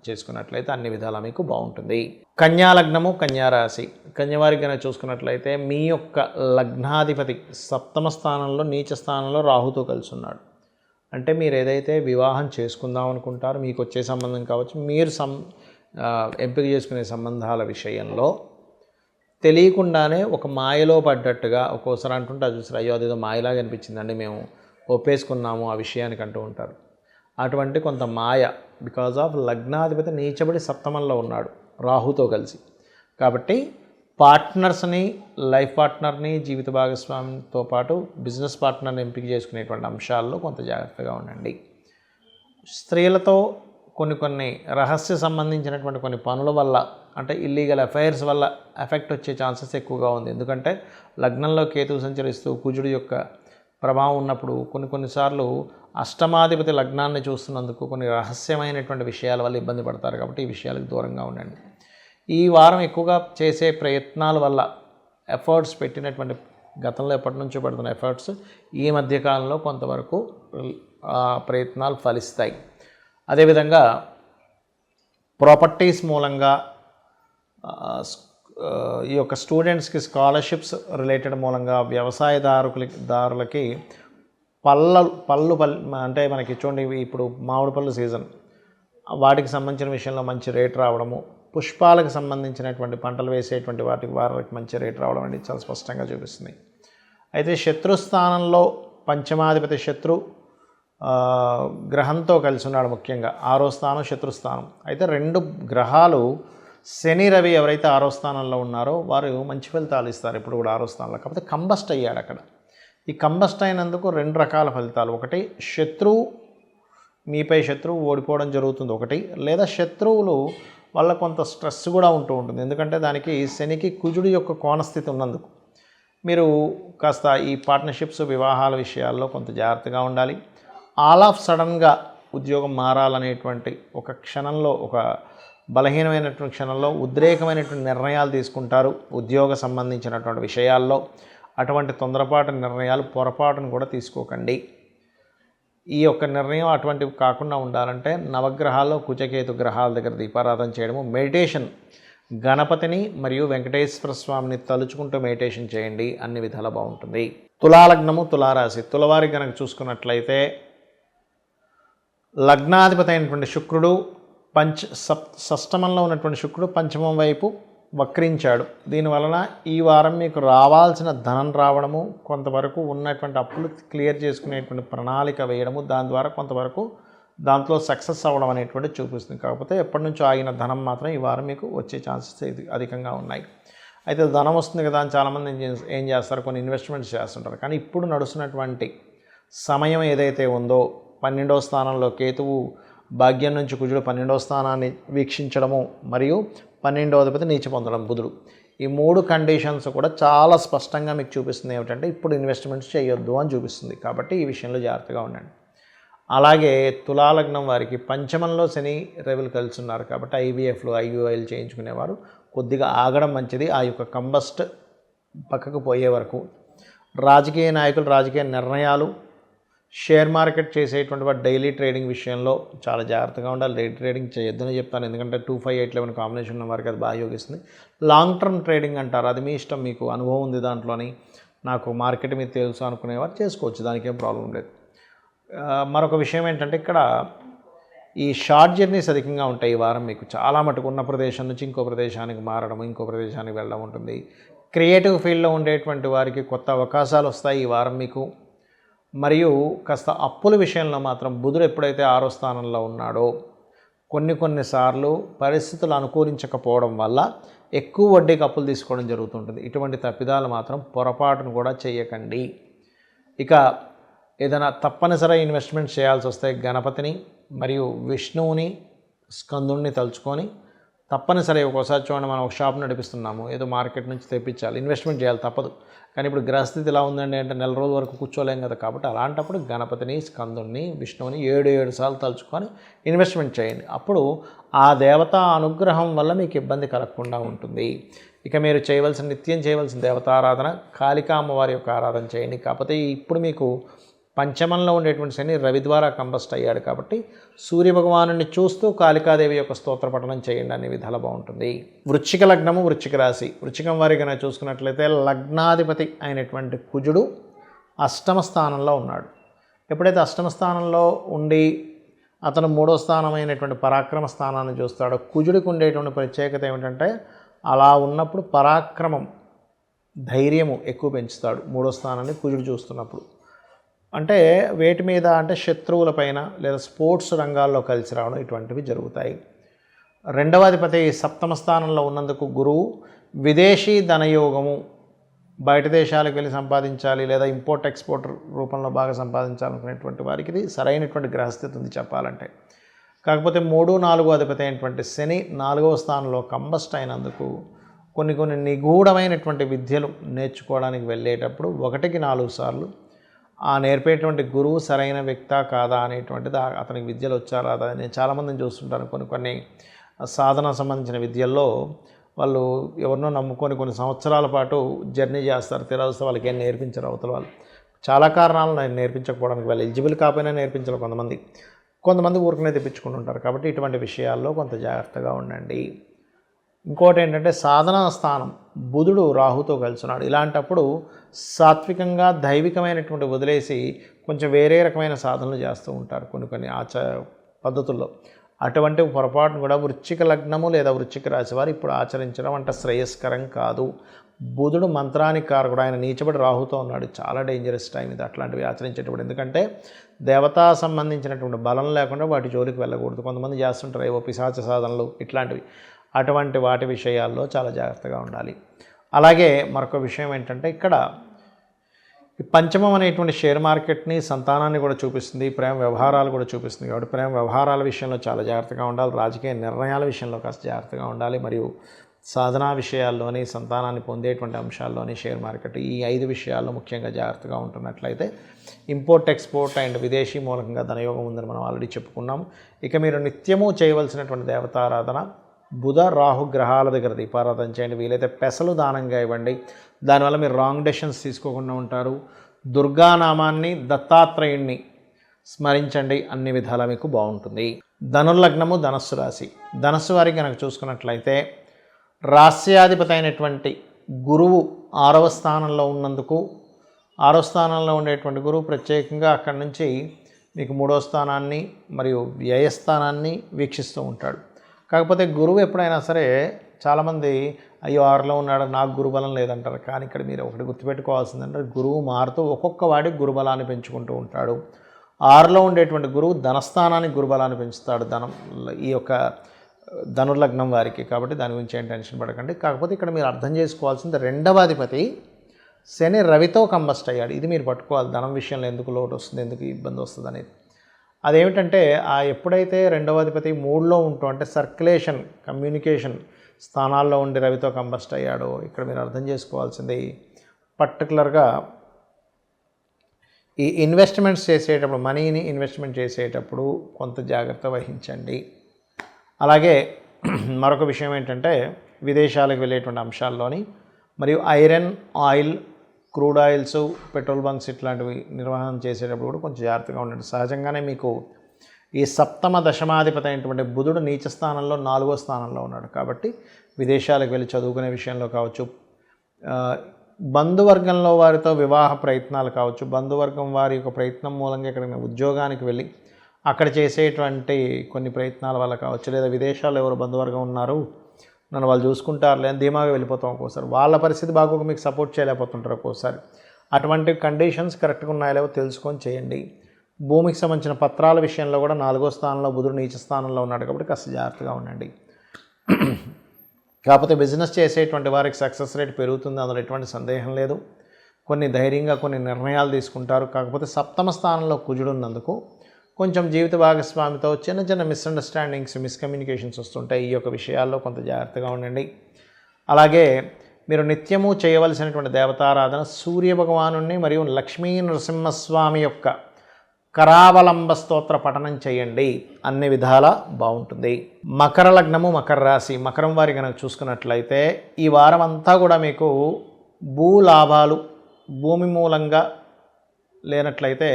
చేసుకున్నట్లయితే అన్ని విధాలా మీకు బాగుంటుంది. కన్యా లగ్నము కన్యారాశి. కన్యవారికి కనుక చూసుకున్నట్లయితే మీ యొక్క లగ్నాధిపతి సప్తమ స్థానంలో నీచ స్థానంలో రాహుతో కలిసి ఉన్నాడు. అంటే మీరు ఏదైతే వివాహం చేసుకుందాం అనుకుంటారో మీకు వచ్చే సంబంధం కావచ్చు, మీరు ఎంపిక చేసుకునే సంబంధాల విషయంలో తెలియకుండానే ఒక మాయలో పడ్డట్టుగా ఒక్కోసారి అంటుంటారు చూసారు, అయ్యో అదేదో మాయలాగా అనిపించిందండి మేము ఒప్పేసుకున్నాము ఆ విషయానికి అంటూ ఉంటారు. అటువంటి కొంత మాయ బికాజ్ ఆఫ్ లగ్నాధిపతి నీచబడి సప్తమంలో ఉన్నాడు రాహుతో కలిసి. కాబట్టి పార్ట్నర్స్ని లైఫ్ పార్ట్నర్ని జీవిత భాగస్వామితో పాటు బిజినెస్ పార్ట్నర్ని ఎంపిక చేసుకునేటువంటి అంశాల్లో కొంత జాగ్రత్తగా ఉండండి. స్త్రీలతో కొన్ని రహస్య సంబంధించినటువంటి కొన్ని పనుల వల్ల అంటే ఇల్లీగల్ అఫైర్స్ వల్ల ఎఫెక్ట్ వచ్చే ఛాన్సెస్ ఎక్కువగా ఉంది. ఎందుకంటే లగ్నంలో కేతువు సంచరిస్తూ కుజుడు యొక్క ప్రభావం ఉన్నప్పుడు కొన్నిసార్లు అష్టమాధిపతి లగ్నాన్ని చూస్తున్నందుకు కొన్ని రహస్యమైనటువంటి విషయాల వల్ల ఇబ్బంది పడతారు. కాబట్టి ఈ విషయాలకు దూరంగా ఉండండి. ఈ వారం ఎక్కువగా చేసే ప్రయత్నాల వల్ల ఎఫర్ట్స్ పెట్టినటువంటి గతంలో ఎప్పటి నుంచో పడుతున్న ఎఫర్ట్స్ ఈ మధ్యకాలంలో కొంతవరకు ప్రయత్నాలు ఫలిస్తాయి. అదేవిధంగా ప్రాపర్టీస్ మూలంగా ఈ యొక్క స్టూడెంట్స్కి స్కాలర్షిప్స్ రిలేటెడ్ మూలంగా వ్యవసాయదారులకి పళ్ళు అంటే మనకి చూడండి ఇప్పుడు మామిడి పళ్ళు సీజన్, వాటికి సంబంధించిన విషయంలో మంచి రేట్ రావడము, పుష్పాలకు సంబంధించినటువంటి పంటలు వేసేటువంటి వారికి మంచి రేట్ రావడం అనేది చాలా స్పష్టంగా చూపిస్తుంది. అయితే శత్రుస్థానంలో పంచమాధిపతి శత్రు గ్రహంతో కలిసి ఉన్నాడు. ముఖ్యంగా 6వ స్థానం శత్రుస్థానం. అయితే 2 గ్రహాలు శని రవి ఎవరైతే 6వ స్థానంలో ఉన్నారో వారు మంచి ఫలితాలు ఇస్తారు ఇప్పుడు కూడా 6వ స్థానంలో. కాకపోతే కంబస్ట్ అయ్యాడు అక్కడ. ఈ కంబస్ట్ అయినందుకు 2 రకాల ఫలితాలు. ఒకటి మీపై శత్రువు ఓడిపోవడం జరుగుతుంది ఒకటి, లేదా శత్రువులు వల్ల కొంత స్ట్రెస్ కూడా ఉంటుంది. ఎందుకంటే దానికి శనికి కుజుడి యొక్క కోణస్థితి ఉన్నందుకు మీరు కాస్త ఈ పార్ట్నర్షిప్స్ వివాహాల విషయాల్లో కొంత జాగ్రత్తగా ఉండాలి. ఆల్ ఆఫ్ సడన్గా ఉద్యోగం మారాలనేటువంటి ఒక క్షణంలో, ఒక బలహీనమైనటువంటి క్షణంలో ఉద్రేకమైనటువంటి నిర్ణయాలు తీసుకుంటారు ఉద్యోగ సంబంధించినటువంటి విషయాల్లో. అటువంటి తొందరపాటు నిర్ణయాలు, పొరపాటును కూడా తీసుకోకండి. ఈ యొక్క నిర్ణయం అటువంటివి కాకుండా ఉండాలంటే నవగ్రహాల్లో కుజకేతు గ్రహాల దగ్గర దీపారాధన చేయడము, మెడిటేషన్, గణపతిని మరియు వెంకటేశ్వర స్వామిని తలుచుకుంటూ మెడిటేషన్ చేయండి, అన్ని విధాలా బాగుంటుంది. తులాలగ్నము, తులారాశి. తులవారి కనుక చూసుకున్నట్లయితే లగ్నాధిపతి అయినటువంటి శుక్రుడు షష్టమంలో ఉన్నటువంటి శుక్రుడు పంచమం వైపు వక్రించాడు. దీనివలన ఈ వారం మీకు రావాల్సిన ధనం రావడము, కొంతవరకు ఉన్నటువంటి అప్పులు క్లియర్ చేసుకునేటువంటి ప్రణాళిక వేయడము, దాని ద్వారా కొంతవరకు దాంట్లో సక్సెస్ అవ్వడం అనేటువంటి చూపిస్తుంది. కాకపోతే ఎప్పటి నుంచో ఆగిన ధనం మాత్రం ఈ వారం మీకు వచ్చే ఛాన్సెస్ అధికంగా ఉన్నాయి. అయితే ధనం వస్తుంది కదా అని చాలామంది ఏం చేస్తారు, కొన్ని ఇన్వెస్ట్మెంట్స్ చేస్తుంటారు. కానీ ఇప్పుడు నడుస్తున్నటువంటి సమయం ఏదైతే ఉందో, 12వ స్థానంలో కేతువు భాగ్యం నుంచి కుజుడు 12వ స్థానాన్ని వీక్షించడము మరియు 12వ అధిపతి నీచ పొందడం బుధుడు, ఈ 3 కండిషన్స్ కూడా చాలా స్పష్టంగా మీకు చూపిస్తుంది ఏమిటంటే ఇప్పుడు ఇన్వెస్ట్మెంట్స్ చేయొద్దు అని చూపిస్తుంది. కాబట్టి ఈ విషయంలో జాగ్రత్తగా ఉండండి. అలాగే తులాలగ్నం వారికి పంచమంలో శని రవిలు కలిసి ఉన్నారు. కాబట్టి ఐవీఎఫ్లు, ఐయుఐలు చేయించుకునేవారు కొద్దిగా ఆగడం మంచిది. ఆ యొక్క కంబస్ట్ పక్కకు పోయే వరకు రాజకీయ నాయకులు, రాజకీయ నిర్ణయాలు, షేర్ మార్కెట్ చేసేటువంటి వారు డైలీ ట్రేడింగ్ విషయంలో చాలా జాగ్రత్తగా ఉండాలి. డే ట్రేడింగ్ చేయొద్దని చెప్తాను, ఎందుకంటే 2, 5, 8, 11 కాంబినేషన్ ఉన్న వారికి అది బాగా యోగిస్తుంది. లాంగ్ టర్మ్ ట్రేడింగ్ అంటారు, అది మీ ఇష్టం, మీకు అనుభవం ఉంది దాంట్లోని, నాకు మార్కెట్ మీద తెలుసు అనుకునేవారు చేసుకోవచ్చు, దానికి ఏం ప్రాబ్లం లేదు. మరొక విషయం ఏంటంటే ఇక్కడ ఈ షార్ట్ జర్నీస్ అధికంగా ఉంటాయి ఈ వారం. మీకు చాలా మటుకు ఉన్న ప్రదేశం నుంచి ఇంకో ప్రదేశానికి మారడం, ఇంకో ప్రదేశానికి వెళ్ళడం ఉంటుంది. క్రియేటివ్ ఫీల్డ్లో ఉండేటువంటి వారికి కొత్త అవకాశాలు వస్తాయి ఈ వారం మీకు. మరియు కాస్త అప్పుల విషయంలో మాత్రం బుధుడు ఎప్పుడైతే 6వ స్థానంలో ఉన్నాడో కొన్నిసార్లు పరిస్థితులు అనుకూలించకపోవడం వల్ల ఎక్కువ వడ్డీకి అప్పులు తీసుకోవడం జరుగుతుంటుంది. ఇటువంటి తప్పిదాలు మాత్రం పొరపాటును కూడా చేయకండి. ఇక ఏదైనా తప్పనిసరి ఇన్వెస్ట్మెంట్ చేయాల్సి వస్తే గణపతిని మరియు విష్ణువుని, స్కందుని తలుచుకొని తప్పనిసరి. ఒక్కోసారి చూడండి, మనం ఒక షాప్ నడిపిస్తున్నాము, ఏదో మార్కెట్ నుంచి తెప్పించాలి, ఇన్వెస్ట్మెంట్ చేయాలి తప్పదు. కానీ ఇప్పుడు గ్రహస్థితి ఇలా ఉందండి అంటే నెల రోజుల వరకు కూర్చోలేం కదా. కాబట్టి అలాంటప్పుడు గణపతిని, స్కందుని, విష్ణువుని 7 సార్లు తలుచుకొని ఇన్వెస్ట్మెంట్ చేయండి. అప్పుడు ఆ దేవతా అనుగ్రహం వల్ల మీకు ఇబ్బంది కలగకుండా ఉంటుంది. ఇక మీరు నిత్యం చేయవలసిన దేవతారాధన కాళికా అమ్మవారి యొక్క ఆరాధన చేయండి. కాకపోతే ఇప్పుడు మీకు పంచమంలో ఉండేటువంటి శని రవి ద్వారా కంబస్ట్ అయ్యాడు. కాబట్టి సూర్యభగవాను చూస్తూ కాళికాదేవి యొక్క స్తోత్ర పఠనం చేయండి, అనే విధాలు బాగుంటుంది. వృశ్చిక లగ్నము, వృశ్చిక రాశి. వృశ్చికం వారిగా చూసుకున్నట్లయితే లగ్నాధిపతి అయినటువంటి కుజుడు 8వ స్థానంలో ఉన్నాడు. ఎప్పుడైతే 8వ స్థానంలో ఉండి అతను 3వ స్థానం అయినటువంటి పరాక్రమ స్థానాన్ని చూస్తాడో, కుజుడికి ఉండేటువంటి ప్రత్యేకత ఏమిటంటే అలా ఉన్నప్పుడు పరాక్రమం, ధైర్యము ఎక్కువ పెంచుతాడు 3వ స్థానాన్ని కుజుడు చూస్తున్నప్పుడు. అంటే వేటి మీద అంటే శత్రువులపైన లేదా స్పోర్ట్స్ రంగాల్లో కలిసి రావడం ఇటువంటివి జరుగుతాయి. 2వ అధిపతి 7వ స్థానంలో ఉన్నందుకు గురువు విదేశీ ధనయోగము, బయట దేశాలకు వెళ్ళి సంపాదించాలి లేదా ఇంపోర్ట్ ఎక్స్పోర్ట్ రూపంలో బాగా సంపాదించాలనుకునేటువంటి వారికి ఇది సరైనటువంటి గ్రహస్థితి ఉంది చెప్పాలంటే. కాకపోతే 3, 4వ అధిపతి అయినటువంటి శని 4వ స్థానంలో కంబస్ట్ అయినందుకు కొన్ని నిగూఢమైనటువంటి విద్యలు నేర్చుకోవడానికి వెళ్ళేటప్పుడు 1కి 4 సార్లు ఆ నేర్పేటువంటి గురువు సరైన వ్యక్తా కాదా అనేటువంటిది, అతనికి విద్యలు వచ్చా రాదా. నేను చాలామందిని చూస్తుంటాను, కొన్ని సాధన సంబంధించిన విద్యల్లో వాళ్ళు ఎవరినో నమ్ముకొని కొన్ని సంవత్సరాల పాటు జర్నీ చేస్తారు, తెరవస్తే వాళ్ళకి ఏం నేర్పించరు అవతల వాళ్ళు. చాలా కారణాలు నేను నేర్పించకపోవడానికి, వాళ్ళు ఎలిజిబుల్ కాకపోయినా నేర్పించరు కొంతమంది. కొంతమంది ఊరికనే తెప్పించుకుంటుంటారు. కాబట్టి ఇటువంటి విషయాల్లో కొంత జాగ్రత్తగా ఉండండి. ఇంకోటి ఏంటంటే సాధనా స్థానం బుధుడు రాహుతో కలిసినాడు. ఇలాంటప్పుడు సాత్వికంగా దైవికమైనటువంటి వదిలేసి కొంచెం వేరే రకమైన సాధనలు చేస్తూ ఉంటారు కొన్ని పద్ధతుల్లో. అటువంటి పొరపాటును కూడా వృశ్చిక లగ్నము లేదా వృశ్చిక రాశి వారు ఇప్పుడు ఆచరించడం అంటే శ్రేయస్కరం కాదు. బుధుడు మంత్రానికి కారకుడు, ఆయన నీచబడి రాహుతో ఉన్నాడు. చాలా డేంజరస్ టైం ఇది అట్లాంటివి ఆచరించేటప్పుడు. ఎందుకంటే దేవతా సంబంధించినటువంటి బలం లేకుండా వాటి జోలికి వెళ్ళకూడదు. కొంతమంది చేస్తుంటారు ఏవో పిశాచ సాధనలు ఇట్లాంటివి. అటువంటి వాటి విషయాల్లో చాలా జాగ్రత్తగా ఉండాలి. అలాగే మరొక విషయం ఏంటంటే ఇక్కడ ఈ పంచమం అనేటువంటి షేర్ మార్కెట్ని సంతానాన్ని కూడా చూపిస్తుంది, ప్రేమ వ్యవహారాలు కూడా చూపిస్తుంది. కాబట్టి ప్రేమ వ్యవహారాల విషయంలో చాలా జాగ్రత్తగా ఉండాలి. రాజకీయ నిర్ణయాల విషయంలో కాస్త జాగ్రత్తగా ఉండాలి. మరియు సాధనా విషయాల్లోని సంతానాన్ని పొందేటువంటి అంశాల్లోని షేర్ మార్కెట్ ఈ 5 విషయాల్లో ముఖ్యంగా జాగ్రత్తగా ఉంటున్నట్లయితే ఇంపోర్ట్ ఎక్స్పోర్ట్ అండ్ విదేశీ మూలకంగా ధనయోగం ఉందని మనం ఆల్రెడీ చెప్పుకున్నాము. ఇక మీరు నిత్యము చేయవలసినటువంటి దేవతారాధన బుధ రాహు గ్రహాల దగ్గర దీపారాధన చేయండి. వీలైతే పెసలు దానంగా ఇవ్వండి. దానివల్ల మీరు రాంగ్ డెసిషన్స్ తీసుకోకుండా ఉంటారు. దుర్గానామాన్ని దత్తాత్రేయుణ్ణి స్మరించండి, అన్ని విధాలా మీకు బాగుంటుంది. ధనుర్లగ్నము ధనస్సు రాశి. ధనస్సు వారికి కనుక చూసుకున్నట్లయితే రాస్యాధిపతి అయినటువంటి గురువు 6వ స్థానంలో ఉన్నందుకు 6వ స్థానంలో ఉండేటువంటి గురువు ప్రత్యేకంగా అక్కడి నుంచి మీకు 3వ స్థానాన్ని మరియు వ్యయస్థానాన్ని వీక్షిస్తూ ఉంటాడు. కాకపోతే గురువు ఎప్పుడైనా సరే చాలామంది అయ్యో 6లో ఉన్నాడు నాకు గురుబలం లేదంటారు. కానీ ఇక్కడ మీరు ఒకటి గుర్తుపెట్టుకోవాల్సిందంటే గురువు మారుతూ ఒక్కొక్క వాడికి గురుబలాన్ని పెంచుకుంటూ ఉంటాడు. 6లో ఉండేటువంటి గురువు ధనస్థానానికి గురుబలాన్ని పెంచుతాడు ఈ యొక్క ధనుర్లగ్నం వారికి. కాబట్టి దాని గురించి ఏం టెన్షన్ పడకండి. కాకపోతే ఇక్కడ మీరు అర్థం చేసుకోవాల్సింది 2వ అధిపతి శని రవితో కంబస్ట్ అయ్యాడు. ఇది మీరు పట్టుకోవాలి. ధనం విషయంలో ఎందుకు లోటు వస్తుంది, ఎందుకు ఇబ్బంది వస్తుంది అనేది. అదేమిటంటే ఎప్పుడైతే 2వ అధిపతి 3లో ఉంటూ అంటే సర్క్యులేషన్ కమ్యూనికేషన్ స్థానాల్లో ఉండి రవితో కంబస్ట్ అయ్యాడో ఇక్కడ మీరు అర్థం చేసుకోవాల్సింది పర్టికులర్గా ఈ ఇన్వెస్ట్మెంట్స్ చేసేటప్పుడు మనీని ఇన్వెస్ట్మెంట్ చేసేటప్పుడు కొంత జాగ్రత్త వహించండి. అలాగే మరొక విషయం ఏంటంటే విదేశాలకు వెళ్ళేటువంటి అంశాల్లోని మరియు iron oil crude oils petrol bunks ఇట్లాంటివి నిర్వహణ చేసేటప్పుడు కూడా కొంచెం జాగ్రత్తగా ఉండండి. సహజంగానే మీకు ఈ సప్తమ దశమాధిపతి అయినటువంటి బుధుడు నీచ స్థానంలో 4వ స్థానంలో ఉన్నాడు. కాబట్టి విదేశాలకు వెళ్ళి చదువుకునే విషయంలో కావచ్చు, బంధువర్గంలో వారితో వివాహ ప్రయత్నాలు కావచ్చు, బంధువర్గం వారి యొక్క ప్రయత్నం మూలంగా ఇక్కడ ఉద్యోగానికి వెళ్ళి అక్కడ చేసేటువంటి కొన్ని ప్రయత్నాల వల్ల కావచ్చు, లేదా విదేశాల్లో ఎవరు బంధువర్గం ఉన్నారు నన్ను వాళ్ళు చూసుకుంటారులే అని ధీమాగా వెళ్ళిపోతాం. ఒక్కోసారి వాళ్ళ పరిస్థితి బాగోక మీకు సపోర్ట్ చేయలేకపోతుంటారు. ఒక్కోసారి అటువంటి కండిషన్స్ కరెక్ట్గా ఉన్నాయో లేవో తెలుసుకొని చేయండి. భూమికి సంబంధించిన పత్రాల విషయంలో కూడా 4వ స్థానంలో బుధుడు నీచ స్థానంలో ఉన్నాడు. కాబట్టి కాస్త జాగ్రత్తగా ఉండండి. కాకపోతే బిజినెస్ చేసేటువంటి వారికి సక్సెస్ రేట్ పెరుగుతుంది, అందులో ఎటువంటి సందేహం లేదు. కొన్ని ధైర్యంగా కొన్ని నిర్ణయాలు తీసుకుంటారు. కాకపోతే సప్తమ స్థానంలో కుజుడు ఉన్నందుకు కొంచెం జీవిత భాగస్వామితో చిన్న చిన్న మిస్అండర్స్టాండింగ్స్ మిస్కమ్యూనికేషన్స్ వస్తుంటాయి. ఈ యొక్క విషయాల్లో కొంత జాగ్రత్తగా ఉండండి. అలాగే మీరు నిత్యము చేయవలసినటువంటి దేవతారాధన సూర్య భగవానుణ్ణి మరియు లక్ష్మీ నరసింహస్వామి యొక్క కరావలంబ స్తోత్ర పఠనం చేయండి. అన్ని విధాలా బాగుంటుంది. మకర లగ్నము మకర రాశి. మకరం వారి కనుక చూసుకున్నట్లయితే ఈ వారం అంతా కూడా మీకు భూ లాభాలు భూమి మూలంగా లేనట్లయితే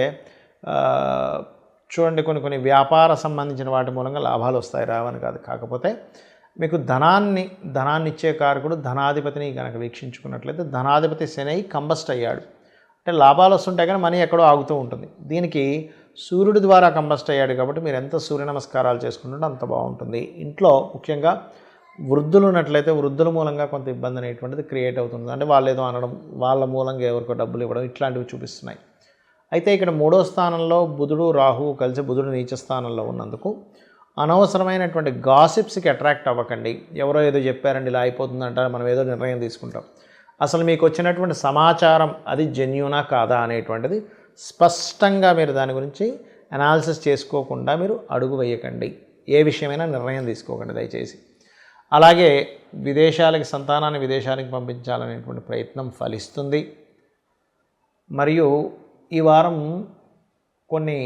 చూడండి కొన్ని వ్యాపార సంబంధించిన వాటి మూలంగా లాభాలు వస్తాయి, రావని కాదు. కాకపోతే మీకు ధనాన్ని ఇచ్చే కారకుడు ధనాధిపతిని కనుక వీక్షించుకున్నట్లయితే ధనాధిపతి శని కంబస్ట్ అయ్యాడు. అంటే లాభాలు వస్తుంటాయి కానీ మనీ ఎక్కడో ఆగుతూ ఉంటుంది. దీనికి సూర్యుడి ద్వారా కంబస్ట్ అయ్యాడు. కాబట్టి మీరు ఎంత సూర్య నమస్కారాలు చేసుకుంటుంటే అంత బాగుంటుంది. ఇంట్లో ముఖ్యంగా వృద్ధులు ఉన్నట్లయితే వృద్ధుల మూలంగా కొంత ఇబ్బంది అనేటువంటిది క్రియేట్ అవుతుంది. అంటే వాళ్ళు ఏదో అనడం, వాళ్ళ మూలంగా ఎవరికో డబ్బులు ఇవ్వడం ఇట్లాంటివి చూపిస్తున్నాయి. అయితే ఇక్కడ 3వ స్థానంలో బుధుడు రాహువు కలిసి బుధుడు నీచ స్థానంలో ఉన్నందుకు అనవసరమైనటువంటి గాసిప్స్కి అట్రాక్ట్ అవ్వకండి. ఎవరో ఏదో చెప్పారండి ఇలా అయిపోతుందంటారు, మనం ఏదో నిర్ణయం తీసుకుంటాం. అసలు మీకు వచ్చినటువంటి సమాచారం అది జెన్యూనా కాదా అనేటువంటిది స్పష్టంగా మీరు దాని గురించి అనాలిసిస్ చేసుకోకుండా మీరు అడుగు వేయకండి. ఏ విషయమైనా నిర్ణయం తీసుకోకండి దయచేసి. అలాగే సంతానాన్ని విదేశాలకు పంపించాలనేటువంటి ప్రయత్నం ఫలిస్తుంది. మరియు ఈ వారం కొన్ని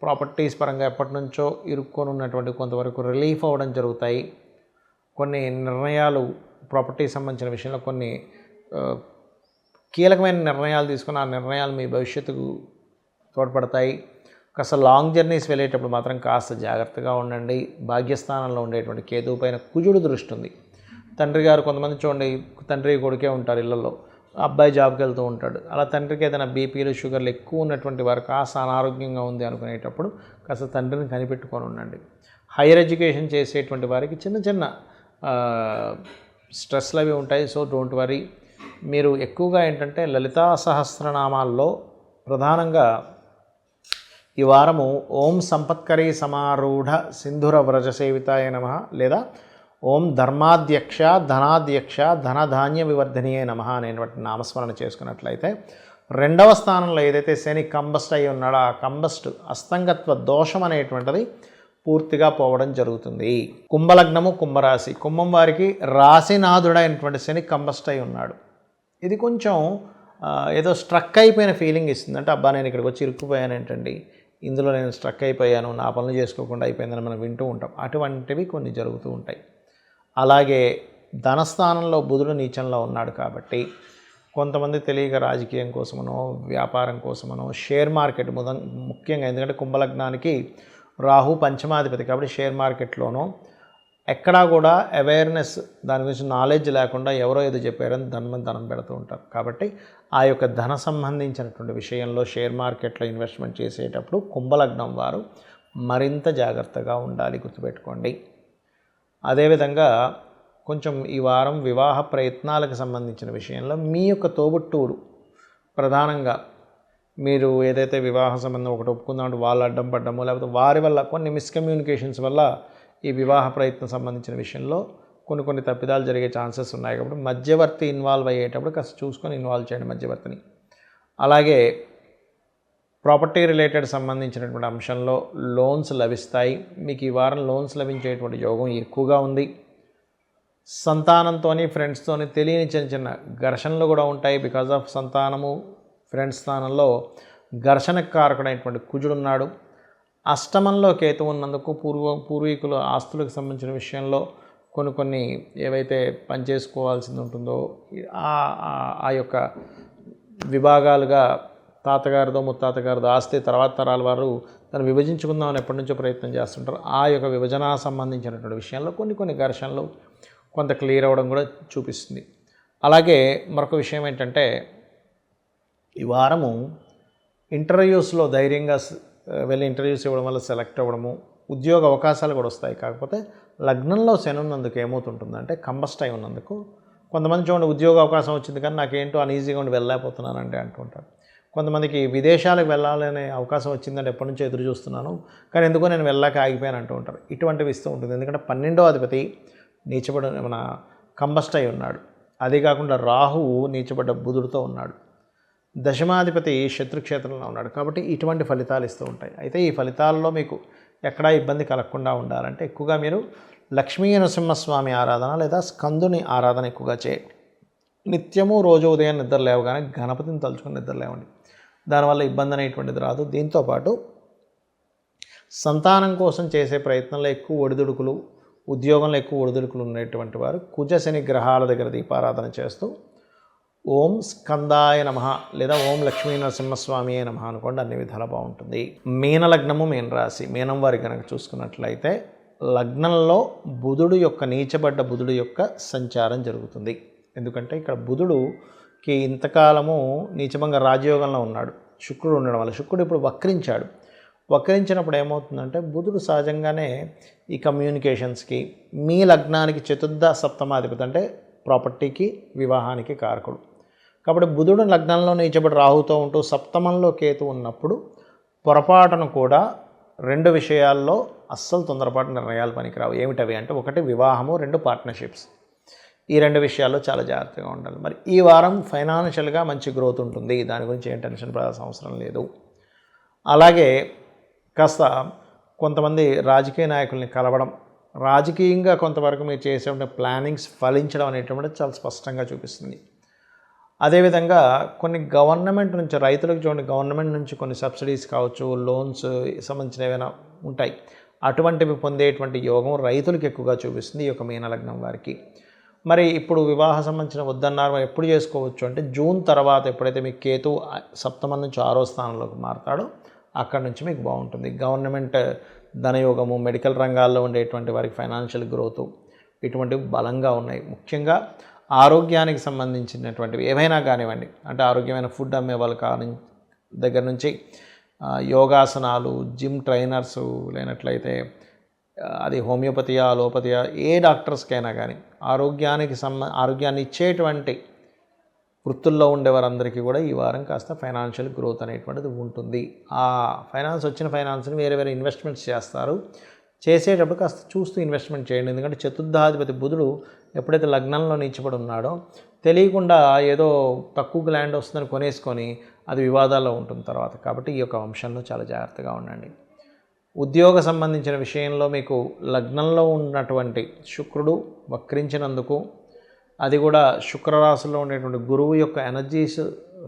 ప్రాపర్టీస్ పరంగా ఎప్పటి నుంచో ఇరుక్కొని ఉన్నటువంటి కొంతవరకు రిలీఫ్ అవ్వడం జరుగుతాయి. కొన్ని నిర్ణయాలు ప్రాపర్టీకి సంబంధించిన విషయంలో కొన్ని కీలకమైన నిర్ణయాలు తీసుకుని ఆ నిర్ణయాలు మీ భవిష్యత్తుకు తోడ్పడతాయి. కాస్త లాంగ్ జర్నీస్ వెళ్ళేటప్పుడు మాత్రం కాస్త జాగ్రత్తగా ఉండండి. భాగ్యస్థానంలో ఉండేటువంటి కేతువు పైన కుజుడు దృష్టి ఉంది. తండ్రి గారు కొంతమంది చూడండి, తండ్రి కొడుకే ఉంటారు ఇళ్లలో, అబ్బాయి జాబ్కి వెళ్తూ ఉంటాడు. అలా తండ్రికి ఏదైనా బీపీలు షుగర్లు ఎక్కువ ఉన్నటువంటి వారు కాస్త అనారోగ్యంగా ఉంది అనుకునేటప్పుడు కాస్త తండ్రిని కనిపెట్టుకొని ఉండండి. హైయర్ ఎడ్యుకేషన్ చేసేటువంటి వారికి చిన్న చిన్న స్ట్రెస్లు అవి ఉంటాయి. So don't worry. మీరు ఎక్కువగా ఏంటంటే లలితా సహస్రనామాల్లో ప్రధానంగా ఈ వారము ఓం సంపత్కరీ సమారూఢ సింధుర వ్రజ సేవితాయ నమః లేదా ఓం ధర్మాధ్యక్ష ధనాధ్యక్ష ధనధాన్య వివర్ధనీయే నమః అనేటువంటి నామస్మరణ చేసుకున్నట్లయితే రెండవ స్థానంలో ఏదైతే శని కంబస్ట్ అయి ఉన్నాడో ఆ కంబస్ట్ అస్తంగత్వ దోషం అనేటువంటిది పూర్తిగా పోవడం జరుగుతుంది. కుంభలగ్నము కుంభరాశి, కుంభం వారికి రాశినాథుడైనటువంటి శని కంబస్ట్ అయి ఉన్నాడు. ఇది కొంచెం ఏదో స్ట్రక్ అయిపోయిన ఫీలింగ్ ఇస్తుంది. అంటే అబ్బా నేను ఇక్కడికి వచ్చి ఇరుక్కుపోయాను ఏంటండి, ఇందులో నేను స్ట్రక్ అయిపోయాను, నా పనులు చేసుకోకుండా అయిపోయిందని మనం వింటూ ఉంటాం. అటువంటివి కొన్ని జరుగుతూ ఉంటాయి. అలాగే ధనస్థానంలో బుధుడు నీచంలో ఉన్నాడు కాబట్టి కొంతమంది తెలియక రాజకీయం కోసమనో వ్యాపారం కోసమనో షేర్ మార్కెట్ ముఖ్యంగా, ఎందుకంటే కుంభలగ్నానికి రాహు పంచమాధిపతి కాబట్టి షేర్ మార్కెట్లోనూ ఎక్కడా కూడా అవేర్నెస్, దాని గురించి నాలెడ్జ్ లేకుండా ఎవరో ఏదో చెప్పారని ధనం పెడుతూ ఉంటారు. కాబట్టి ఆ యొక్క ధన సంబంధించినటువంటి విషయంలో షేర్ మార్కెట్లో ఇన్వెస్ట్మెంట్ చేసేటప్పుడు కుంభలగ్నం వారు మరింత జాగ్రత్తగా ఉండాలి, గుర్తుపెట్టుకోండి. అదేవిధంగా కొంచెం ఈ వారం వివాహ ప్రయత్నాలకు సంబంధించిన విషయంలో మీ యొక్క తోబుట్టువులు ప్రధానంగా మీరు ఏదైతే వివాహ సంబంధం ఒకటి ఒప్పుకుందామంటే వాళ్ళు అడ్డం పడ్డము, లేకపోతే వారి వల్ల కొన్ని మిస్కమ్యూనికేషన్స్ వల్ల ఈ వివాహ ప్రయత్నం సంబంధించిన విషయంలో కొన్ని తప్పిదాలు జరిగే ఛాన్సెస్ ఉన్నాయి. కాబట్టి మధ్యవర్తి ఇన్వాల్వ్ అయ్యేటప్పుడు కాస్త చూసుకొని ఇన్వాల్వ్ చేయండి మధ్యవర్తిని. అలాగే ప్రాపర్టీ రిలేటెడ్ సంబంధించినటువంటి అంశంలో లోన్స్ లభిస్తాయి. మీకు ఈ వారం లోన్స్ లభించేటువంటి యోగం ఎక్కువగా ఉంది. సంతానంతో ఫ్రెండ్స్తో తెలియని చిన్న ఘర్షణలు కూడా ఉంటాయి. బికాజ్ ఆఫ్ సంతానము ఫ్రెండ్స్ స్థానంలో ఘర్షణకు కారకుడైనటువంటి కుజుడున్నాడు. అష్టమంలో కేతు ఉన్నందుకు పూర్వీకుల ఆస్తులకు సంబంధించిన విషయంలో కొన్ని ఏవైతే పనిచేసుకోవాల్సింది ఉంటుందో ఆ యొక్క విభాగాలుగా తాతగారిదో ముత్తాతగారిదో ఆస్తి తర్వాత తరాల వారు దాన్ని విభజించుకుందామని ఎప్పటి నుంచో ప్రయత్నం చేస్తుంటారు. ఆ యొక్క విభజన సంబంధించినటువంటి విషయంలో కొన్ని ఘర్షణలు కొంత క్లియర్ అవ్వడం కూడా చూపిస్తుంది. అలాగే మరొక విషయం ఏంటంటే ఈ వారము ఇంటర్వ్యూస్లో ధైర్యంగా వెళ్ళి ఇంటర్వ్యూస్ ఇవ్వడం వల్ల సెలెక్ట్ అవ్వడము, ఉద్యోగ అవకాశాలు కూడా వస్తాయి. కాకపోతే లగ్నంలో శని ఉన్నందుకు ఏమవుతుంటుందంటే కంబస్ట్ అయి ఉన్నందుకు కొంతమంది చూడండి ఉద్యోగ అవకాశం వచ్చింది కానీ నాకేంటో అన్ఈజీగా ఉండి వెళ్ళలేకపోతున్నానంటే అంటుంటారు. కొంతమందికి విదేశాలకు వెళ్ళాలనే అవకాశం వచ్చిందంటే ఎప్పటి నుంచో ఎదురు చూస్తున్నాను కానీ ఎందుకో నేను వెళ్ళాక ఆగిపోయాను అంటూ ఉంటారు. ఇటువంటివి ఇస్తూ ఉంటుంది. ఎందుకంటే 12వ అధిపతి నీచబడి మన కంబస్ట్ అయి ఉన్నాడు. అదే కాకుండా రాహువు నీచబడ్డ బుధుడితో ఉన్నాడు. దశమాధిపతి శత్రుక్షేత్రంలో ఉన్నాడు. కాబట్టి ఇటువంటి ఫలితాలు ఇస్తూ ఉంటాయి. అయితే ఈ ఫలితాల్లో మీకు ఎక్కడా ఇబ్బంది కలగకుండా ఉండాలంటే ఎక్కువగా మీరు లక్ష్మీ నరసింహస్వామి ఆరాధన లేదా స్కందుని ఆరాధన ఎక్కువగా చేయండి. నిత్యము రోజు ఉదయం నిద్ర లేవగానే గణపతిని తలుచుకొని నిద్ర లేవండి. దానివల్ల ఇబ్బంది అనేటువంటిది రాదు. దీంతోపాటు సంతానం కోసం చేసే ప్రయత్నంలో ఎక్కువ ఒడిదుడుకులు, ఉద్యోగంలో ఎక్కువ ఒడిదుడుకులు ఉన్నటువంటి వారు కుజ శని గ్రహాల దగ్గర దీపారాధన చేస్తూ ఓం స్కందాయ నమః లేదా ఓం లక్ష్మీ నరసింహస్వామియే నమః అనుకోండి, అన్ని విధాలా బాగుంటుంది. మీనలగ్నము మీన రాశి, మీనం వారి కనుక చూసుకున్నట్లయితే లగ్నంలో బుధుడు యొక్క నీచబడ్డ బుధుడు యొక్క సంచారం జరుగుతుంది. ఎందుకంటే ఇక్కడ బుధుడుకి ఇంతకాలము నీచభంగ రాజయోగంలో ఉన్నాడు, శుక్రుడు ఉండడం వల్ల. శుక్రుడు ఇప్పుడు వక్రించాడు. వక్రించినప్పుడు ఏమవుతుందంటే బుధుడు సహజంగానే ఈ కమ్యూనికేషన్స్కి, మీ లగ్నానికి చతుర్థ సప్తమాధిపతి అంటే ప్రాపర్టీకి వివాహానికి కారకుడు. కాబట్టి బుధుడు లగ్నంలో నీచబడి రాహుతో ఉంటూ సప్తమంలో కేతు ఉన్నప్పుడు పొరపాటును కూడా 2 విషయాల్లో అస్సలు తొందరపాటు నిర్ణయాలు పనికిరావు. ఏమిటవి అంటే 1 వివాహము, 2 పార్ట్నర్షిప్స్. ఈ 2 విషయాల్లో చాలా జాగ్రత్తగా ఉండాలి. మరి ఈ వారం ఫైనాన్షియల్గా మంచి గ్రోత్ ఉంటుంది, దాని గురించి ఏం టెన్షన్ పడాల్సిన అవసరం లేదు. అలాగే కాస్త కొంతమంది రాజకీయ నాయకుల్ని కలవడం, రాజకీయంగా కొంతవరకు మీరు చేసే ప్లానింగ్స్ ఫలించడం అనేటువంటిది చాలా స్పష్టంగా చూపిస్తుంది. అదేవిధంగా కొన్ని గవర్నమెంట్ నుంచి రైతులకు చూడండి, గవర్నమెంట్ నుంచి కొన్ని సబ్సిడీస్ కావచ్చు, లోన్స్ సంబంధించిన ఏమైనా ఉంటాయి, అటువంటివి పొందేటువంటి యోగం రైతులకు ఎక్కువగా చూపిస్తుంది ఈ యొక్క మీనలగ్నం వారికి. మరి ఇప్పుడు వివాహ సంబంధించిన వద్దన్నారు ఎప్పుడు చేసుకోవచ్చు అంటే జూన్ తర్వాత, ఎప్పుడైతే మీ కేతు సప్తమం నుంచి 6వ స్థానంలోకి మారుతాడో అక్కడ నుంచి మీకు బాగుంటుంది. గవర్నమెంట్ ధనయోగము, మెడికల్ రంగాల్లో ఉండేటువంటి వారికి ఫైనాన్షియల్ గ్రోత్ ఇటువంటివి బలంగా ఉన్నాయి. ముఖ్యంగా ఆరోగ్యానికి సంబంధించినటువంటివి ఏవైనా కానివ్వండి, అంటే ఆరోగ్యమైన ఫుడ్ అమ్మే వాళ్ళు దగ్గర నుంచి యోగాసనాలు, జిమ్ ట్రైనర్సు, లేనట్లయితే అది హోమియోపతియా, అలోపతియా, ఏ డాక్టర్స్కైనా కానీ ఆరోగ్యాన్ని ఇచ్చేటువంటి వృత్తుల్లో ఉండేవారందరికీ కూడా ఈ వారం కాస్త ఫైనాన్షియల్ గ్రోత్ అనేటువంటిది ఉంటుంది. ఆ వచ్చిన ఫైనాన్స్ని వేరే వేరే ఇన్వెస్ట్మెంట్స్ చేస్తారు. చేసేటప్పుడు కాస్త చూస్తూ ఇన్వెస్ట్మెంట్ చేయండి. ఎందుకంటే చతుర్థాధిపతి బుధుడు ఎప్పుడైతే లగ్నంలో నీచబడి ఉన్నాడో తెలియకుండా ఏదో తక్కువ ల్యాండ్ వస్తుందని కొనేసుకొని అది వివాదాల్లో ఉంటుంది తర్వాత. కాబట్టి ఈ యొక్క అంశంలో చాలా జాగ్రత్తగా ఉండండి. ఉద్యోగ సంబంధించిన విషయంలో మీకు లగ్నంలో ఉన్నటువంటి శుక్రుడు వక్రించినందుకు, అది కూడా శుక్రరాశిలో ఉండేటువంటి గురువు యొక్క ఎనర్జీస్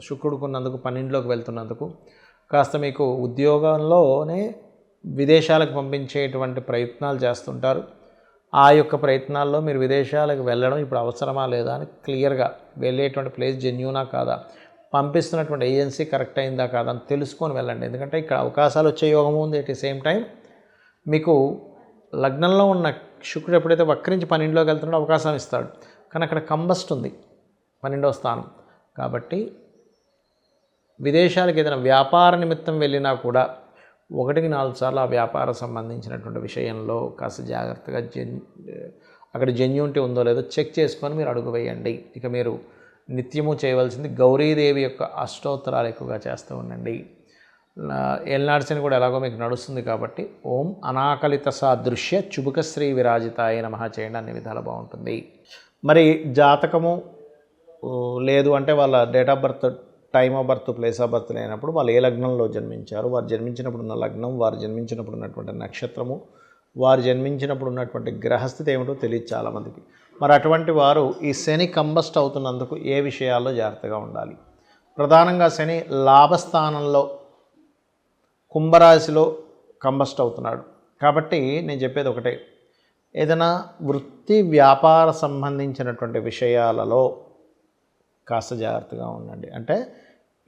శుక్రుడుకున్నందుకు, 12లోకి వెళ్తున్నందుకు కాస్త మీకు ఉద్యోగంలోనే విదేశాలకు పంపించేటువంటి ప్రయత్నాలు చేస్తుంటారు. ఆ యొక్క ప్రయత్నాల్లో మీరు విదేశాలకు వెళ్ళడం ఇప్పుడు అవసరమా లేదా అని క్లియర్గా వెళ్ళేటువంటి ప్లేస్ జెన్యూనా కాదా, పంపిస్తున్నటువంటి ఏజెన్సీ కరెక్ట్ అయిందా కాదా అని తెలుసుకొని వెళ్ళండి. ఎందుకంటే ఇక్కడ అవకాశాలు వచ్చే యోగము ఉంది. అట్ ది సేమ్ టైం మీకు లగ్నంలో ఉన్న శుక్రుడు ఎప్పుడైతే వక్రించి 12లోకి వెళ్తున్నాడో అవకాశం ఇస్తాడు. కానీ అక్కడ కంబస్ట్ ఉంది 12వ స్థానం. కాబట్టి విదేశాలకు ఏదైనా వ్యాపార నిమిత్తం వెళ్ళినా కూడా 1-4 సార్లు ఆ వ్యాపారం సంబంధించినటువంటి విషయంలో కాస్త జాగ్రత్తగా అక్కడ జెన్యూనిటీ ఉందో లేదో చెక్ చేసుకొని మీరు అడుగు వేయండి. ఇక మీరు నిత్యము చేయవలసింది గౌరీదేవి యొక్క అష్టోత్తరాలు ఎక్కువగా చేస్తూ ఉండండి. ఏల్నాడ్సని కూడా ఎలాగో మీకు నడుస్తుంది కాబట్టి ఓం అనాకలిత సాదృశ్య చుబుకశ్రీ విరాజితాయ నమః చేయండి, అన్ని విధాలు బాగుంటుంది. మరి జాతకము లేదు అంటే వాళ్ళ date of birth, time of birth, place of birth లేనప్పుడు వాళ్ళు ఏ లగ్నంలో జన్మించారు, వారు జన్మించినప్పుడు ఉన్న లగ్నం, వారు జన్మించినప్పుడు ఉన్నటువంటి నక్షత్రము, వారు జన్మించినప్పుడు ఉన్నటువంటి గ్రహస్థితి ఏమిటో తెలియదు చాలామందికి. మరి అటువంటి వారు ఈ శని కంబస్ట్ అవుతున్నందుకు ఏ విషయాల్లో జాగ్రత్తగా ఉండాలి? ప్రధానంగా శని లాభస్థానంలో కుంభరాశిలో కంబస్ట్ అవుతున్నాడు. కాబట్టి నేను చెప్పేది ఒకటే, ఏదైనా వృత్తి వ్యాపార సంబంధించినటువంటి విషయాలలో కాస్త జాగ్రత్తగా ఉండండి. అంటే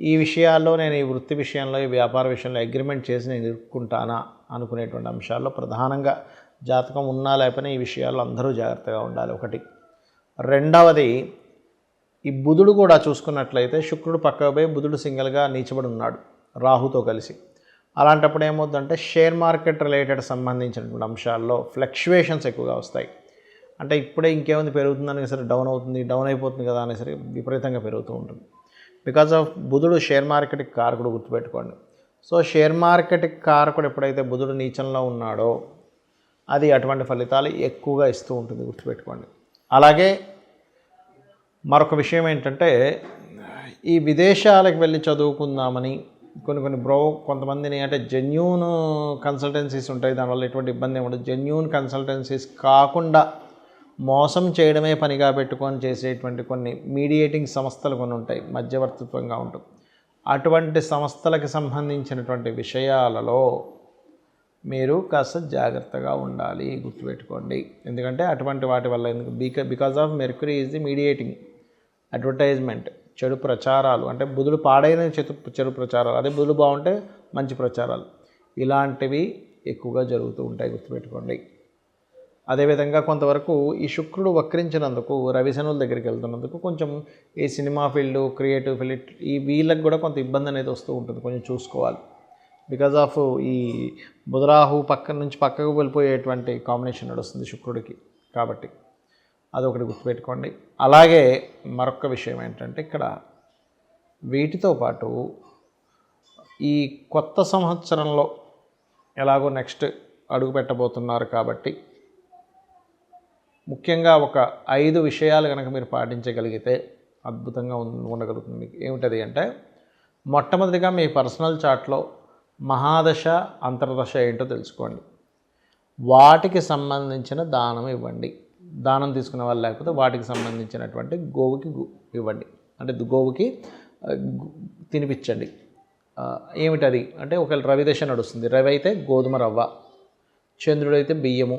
ఈ విషయాల్లో నేను ఈ వృత్తి విషయంలో, ఈ వ్యాపార విషయంలో అగ్రిమెంట్ చేసి నేను ఇరుక్కుంటానా అనుకునేటువంటి అంశాల్లో ప్రధానంగా జాతకం ఉన్నా లేకపోయినా ఈ విషయాల్లో అందరూ జాగ్రత్తగా ఉండాలి. ఒకటి. రెండవది, ఈ బుధుడు కూడా చూసుకున్నట్లయితే శుక్రుడు పక్కకు పోయి బుధుడు సింగిల్గా నీచబడి ఉన్నాడు రాహుతో కలిసి. అలాంటప్పుడు ఏమవుతుందంటే షేర్ మార్కెట్ రిలేటెడ్ సంబంధించినటువంటి అంశాల్లో ఫ్లక్చువేషన్స్ ఎక్కువగా వస్తాయి. అంటే ఇప్పుడే ఇంకేముంది పెరుగుతుందని సరే డౌన్ అయిపోతుంది కదా అని సరే విపరీతంగా పెరుగుతూ ఉంటుంది. బికాజ్ ఆఫ్ బుధుడు షేర్ మార్కెట్కి కారకుడు, గుర్తుపెట్టుకోండి. సో షేర్ మార్కెట్కి కారకుడు ఎప్పుడైతే బుధుడు నీచంలో ఉన్నాడో అది అటువంటి ఫలితాలు ఎక్కువగా ఇస్తూ ఉంటుంది, గుర్తుపెట్టుకోండి. అలాగే మరొక విషయం ఏంటంటే, ఈ విదేశాలకు వెళ్ళి చదువుకుందామని కొంతమందిని, అంటే జెన్యూన్ కన్సల్టెన్సీస్ ఉంటాయి, దానివల్ల ఎటువంటి ఇబ్బంది ఉండదు. జెన్యూన్ కన్సల్టెన్సీస్ కాకుండా మోసం చేయడమే పనిగా పెట్టుకొని చేసేటువంటి కొన్ని మీడియేటింగ్ సంస్థలు కొన్ని ఉంటాయి, మధ్యవర్తిత్వంగా ఉంటుంది. అటువంటి సంస్థలకు సంబంధించినటువంటి విషయాలలో మీరు కాస్త జాగ్రత్తగా ఉండాలి, గుర్తుపెట్టుకోండి. ఎందుకంటే అటువంటి వాటి వల్ల because of mercury is the mediating, advertisement, చెడు ప్రచారాలు, అంటే బుధుడు పాడైన చెడు ప్రచారాలు, అదే బుధుడు బాగుంటే మంచి ప్రచారాలు, ఇలాంటివి ఎక్కువగా జరుగుతూ ఉంటాయి, గుర్తుపెట్టుకోండి. అదేవిధంగా కొంతవరకు ఈ శుక్రుడు వక్రించినందుకు రవిశనుల దగ్గరికి వెళ్తున్నందుకు కొంచెం ఈ సినిమా ఫీల్డ్, క్రియేటివ్ ఫీల్డ్, ఈ వీళ్ళకి కూడా కొంత ఇబ్బంది అనేది వస్తూ ఉంటుంది, కొంచెం చూసుకోవాలి. బికాజ్ ఆఫ్ ఈ బుధరాహు పక్కకు వెళ్ళిపోయేటువంటి కాంబినేషన్ నడుస్తుంది శుక్రుడికి. కాబట్టి అదొకటి గుర్తుపెట్టుకోండి. అలాగే మరొక విషయం ఏంటంటే, ఇక్కడ వీటితో పాటు ఈ కొత్త సంవత్సరంలో ఎలాగో నెక్స్ట్ అడుగు పెట్టబోతున్నారు కాబట్టి ముఖ్యంగా ఒక 5 విషయాలు కనుక మీరు పాటించగలిగితే అద్భుతంగా ఉండగలుగుతుంది మీకు. ఏమిటది అంటే, మొట్టమొదటిగా మీ పర్సనల్ చార్ట్లో మహాదశ, అంతర్దశ ఏంటో తెలుసుకోండి. వాటికి సంబంధించిన దానం ఇవ్వండి. దానం తీసుకునే వాళ్ళు లేకపోతే వాటికి సంబంధించినటువంటి గోవుకి ఇవ్వండి, అంటే గోవుకి తినిపించండి. ఏమిటది అంటే, ఒకవేళ రవి దశ నడుస్తుంది, రవి అయితే గోధుమ రవ్వ, చంద్రుడైతే బియ్యము,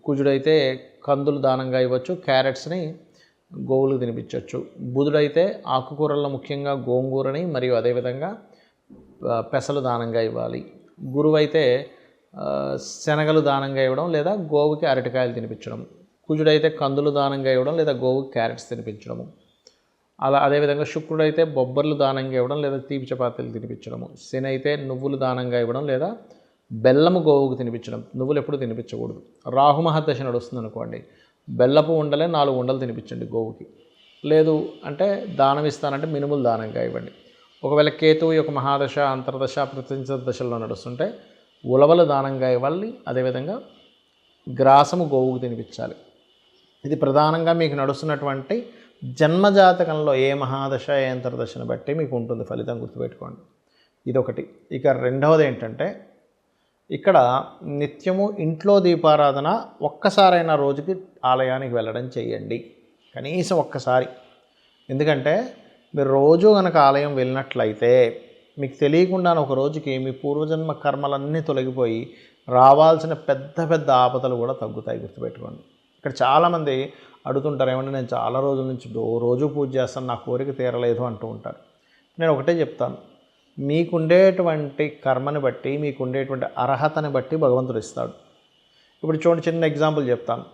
కుజుడైతే కందులు దానంగా ఇవ్వచ్చు, క్యారెట్స్ని గోవులకు తినిపించవచ్చు. బుధుడైతే ఆకుకూరల్లో ముఖ్యంగా గోంగూరని మరియు అదేవిధంగా పెసలు దానంగా ఇవ్వాలి. గురువు అయితే శనగలు దానంగా ఇవ్వడం లేదా గోవుకి అరటికాయలు తినిపించడం. కుజుడైతే కందులు దానంగా ఇవ్వడం లేదా గోవుకి క్యారెట్స్ తినిపించడము. అదేవిధంగా శుక్రుడైతే బొబ్బర్లు దానంగా ఇవ్వడం లేదా తీపి చపాతీలు తినిపించడము. శని అయితే నువ్వులు దానంగా ఇవ్వడం లేదా బెల్లము గోవుకు తినిపించడం. నువ్వులు ఎప్పుడు తినిపించకూడదు. రాహు మహర్దశ నడుస్తుంది అనుకోండి, బెల్లపు ఉండలే 4 ఉండలు తినిపించండి గోవుకి. లేదు అంటే దానం ఇస్తానంటే మినుములు దానంగా ఇవ్వండి. ఒకవేళ కేతువు యొక్క మహాదశ, అంతర్దశ, ప్రత్యంచ దశల్లో నడుస్తుంటే ఉలవలు దానంగా ఇవ్వాలి. అదేవిధంగా గ్రాసము గోవుకు తినిపించాలి. ఇది ప్రధానంగా మీకు నడుస్తున్నటువంటి జన్మజాతకంలో ఏ మహాదశ, ఏ అంతర్దశను బట్టి మీకు ఉంటుంది ఫలితం, గుర్తుపెట్టుకోండి. ఇదొకటి. ఇక రెండవది ఏంటంటే, ఇక్కడ నిత్యము ఇంట్లో దీపారాధన ఒక్కసారైనా రోజుకి ఆలయానికి వెళ్ళడం చేయండి, కనీసం ఒక్కసారి. ఎందుకంటే మీరు రోజు కనుక ఆలయం వెళ్ళినట్లయితే మీకు తెలియకుండా ఒక రోజుకి మీ పూర్వజన్మ కర్మలన్నీ తొలగిపోయి రావాల్సిన పెద్ద పెద్ద ఆపదలు కూడా తగ్గుతాయి, గుర్తుపెట్టుకోండి. ఇక్కడ చాలామంది అడుగుతుంటారు, ఏమంటే నేను చాలా రోజుల నుంచి రోజు పూజ చేస్తాను, నా కోరిక తీరలేదు అంటూ ఉంటారు. నేను ఒకటే చెప్తాను, మీకుండేటువంటి కర్మని బట్టి, మీకుండేటువంటి అర్హతని బట్టి భగవంతుడు ఇస్తాడు. ఇప్పుడు చూడండి, చిన్న ఎగ్జాంపుల్ చెప్తాను.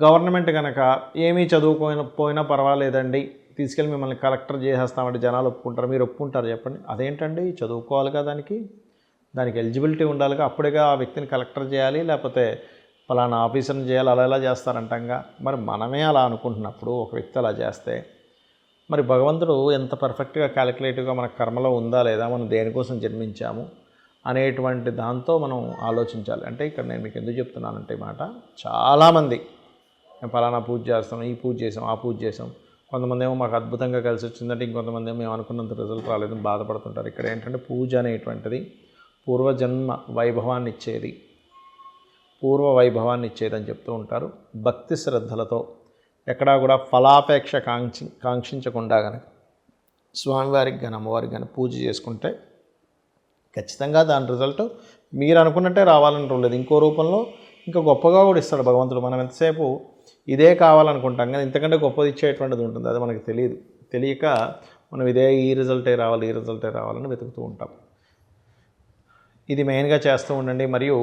గవర్నమెంట్ కనుక ఏమీ చదువుకోకపోయినా పర్వాలేదండి, తీసుకెళ్ళి మిమ్మల్ని కలెక్టర్ చేసేస్తామంటే జనాలు ఒప్పుకుంటారు. మీరు ఒప్పుకుంటారు చెప్పండి? అదేంటండి, చదువుకోవాలిగా, దానికి ఎలిజిబిలిటీ ఉండాలిగా, అప్పుడేగా ఆ వ్యక్తిని కలెక్టర్ చేయాలి, లేకపోతే ఫలానా ఆఫీసర్ని చేయాలి, అలా ఎలా చేస్తారంటంగా. మరి మనమే అలా అనుకుంటున్నప్పుడు ఒక వ్యక్తి అలా చేస్తే మరి భగవంతుడు ఎంత పర్ఫెక్ట్గా క్యాలిక్యులేటివ్గా మన కర్మలో ఉందా లేదా, మనం దేనికోసం జన్మించాము అనేటువంటి దాంతో మనం ఆలోచించాలి. అంటే ఇక్కడ నేను మీకు ఎందుకు చెప్తున్నానంటే మాట, చాలామంది మేము ఫలానా పూజ చేస్తాం, ఈ పూజ చేసాం, ఆ పూజ చేసాం, కొంతమంది ఏమో మాకు అద్భుతంగా కలిసి వచ్చిందంటే ఇంకొంతమంది ఏమో మేము అనుకున్నంత రిజల్ట్ రాలేదని బాధపడుతుంటారు. ఇక్కడ ఏంటంటే పూజ అనేటువంటిది పూర్వజన్మ వైభవాన్ని ఇచ్చేది, పూర్వ వైభవాన్ని ఇచ్చేదని చెప్తూ ఉంటారు. భక్తి శ్రద్ధలతో ఎక్కడా కూడా ఫలాపేక్ష కాంక్షించకుండా కనుక స్వామివారికి కానీ అమ్మవారికి కానీ పూజ చేసుకుంటే ఖచ్చితంగా దాని రిజల్ట్ మీరు అనుకున్నట్టే రావాలని లేదు, ఇంకో రూపంలో ఇంకా గొప్పగా కూడా ఇస్తాడు భగవంతుడు. మనం ఎంతసేపు ఇదే కావాలనుకుంటాం కానీ ఇంతకంటే గొప్పది ఇచ్చేటువంటిది ఉంటుంది, అది మనకు తెలియక మనం ఈ రిజల్టే రావాలని వెతుకుతూ ఉంటాం. ఇది మెయిన్గా చేస్తూ ఉండండి. మరియు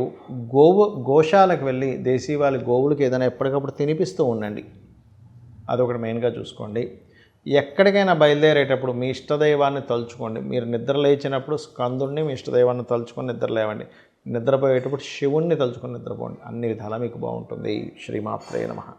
గోశాలకు వెళ్ళి దేశీవాళి గోవులకి ఏదైనా ఎప్పటికప్పుడు తినిపిస్తూ ఉండండి, అదొకటి మెయిన్గా చూసుకోండి. ఎక్కడికైనా బయలుదేరేటప్పుడు మీ ఇష్టదైవాన్ని తలుచుకోండి. మీరు నిద్ర లేచినప్పుడు స్కందుడిని, మీ ఇష్టదైవాన్ని తలుచుకొని నిద్ర లేవండి. నిద్రపోయేటప్పుడు శివుణ్ణి తలుచుకొని నిద్రపోండి. అన్ని విధాలా మీకు బాగుంటుంది. శ్రీమాత్రే నమః.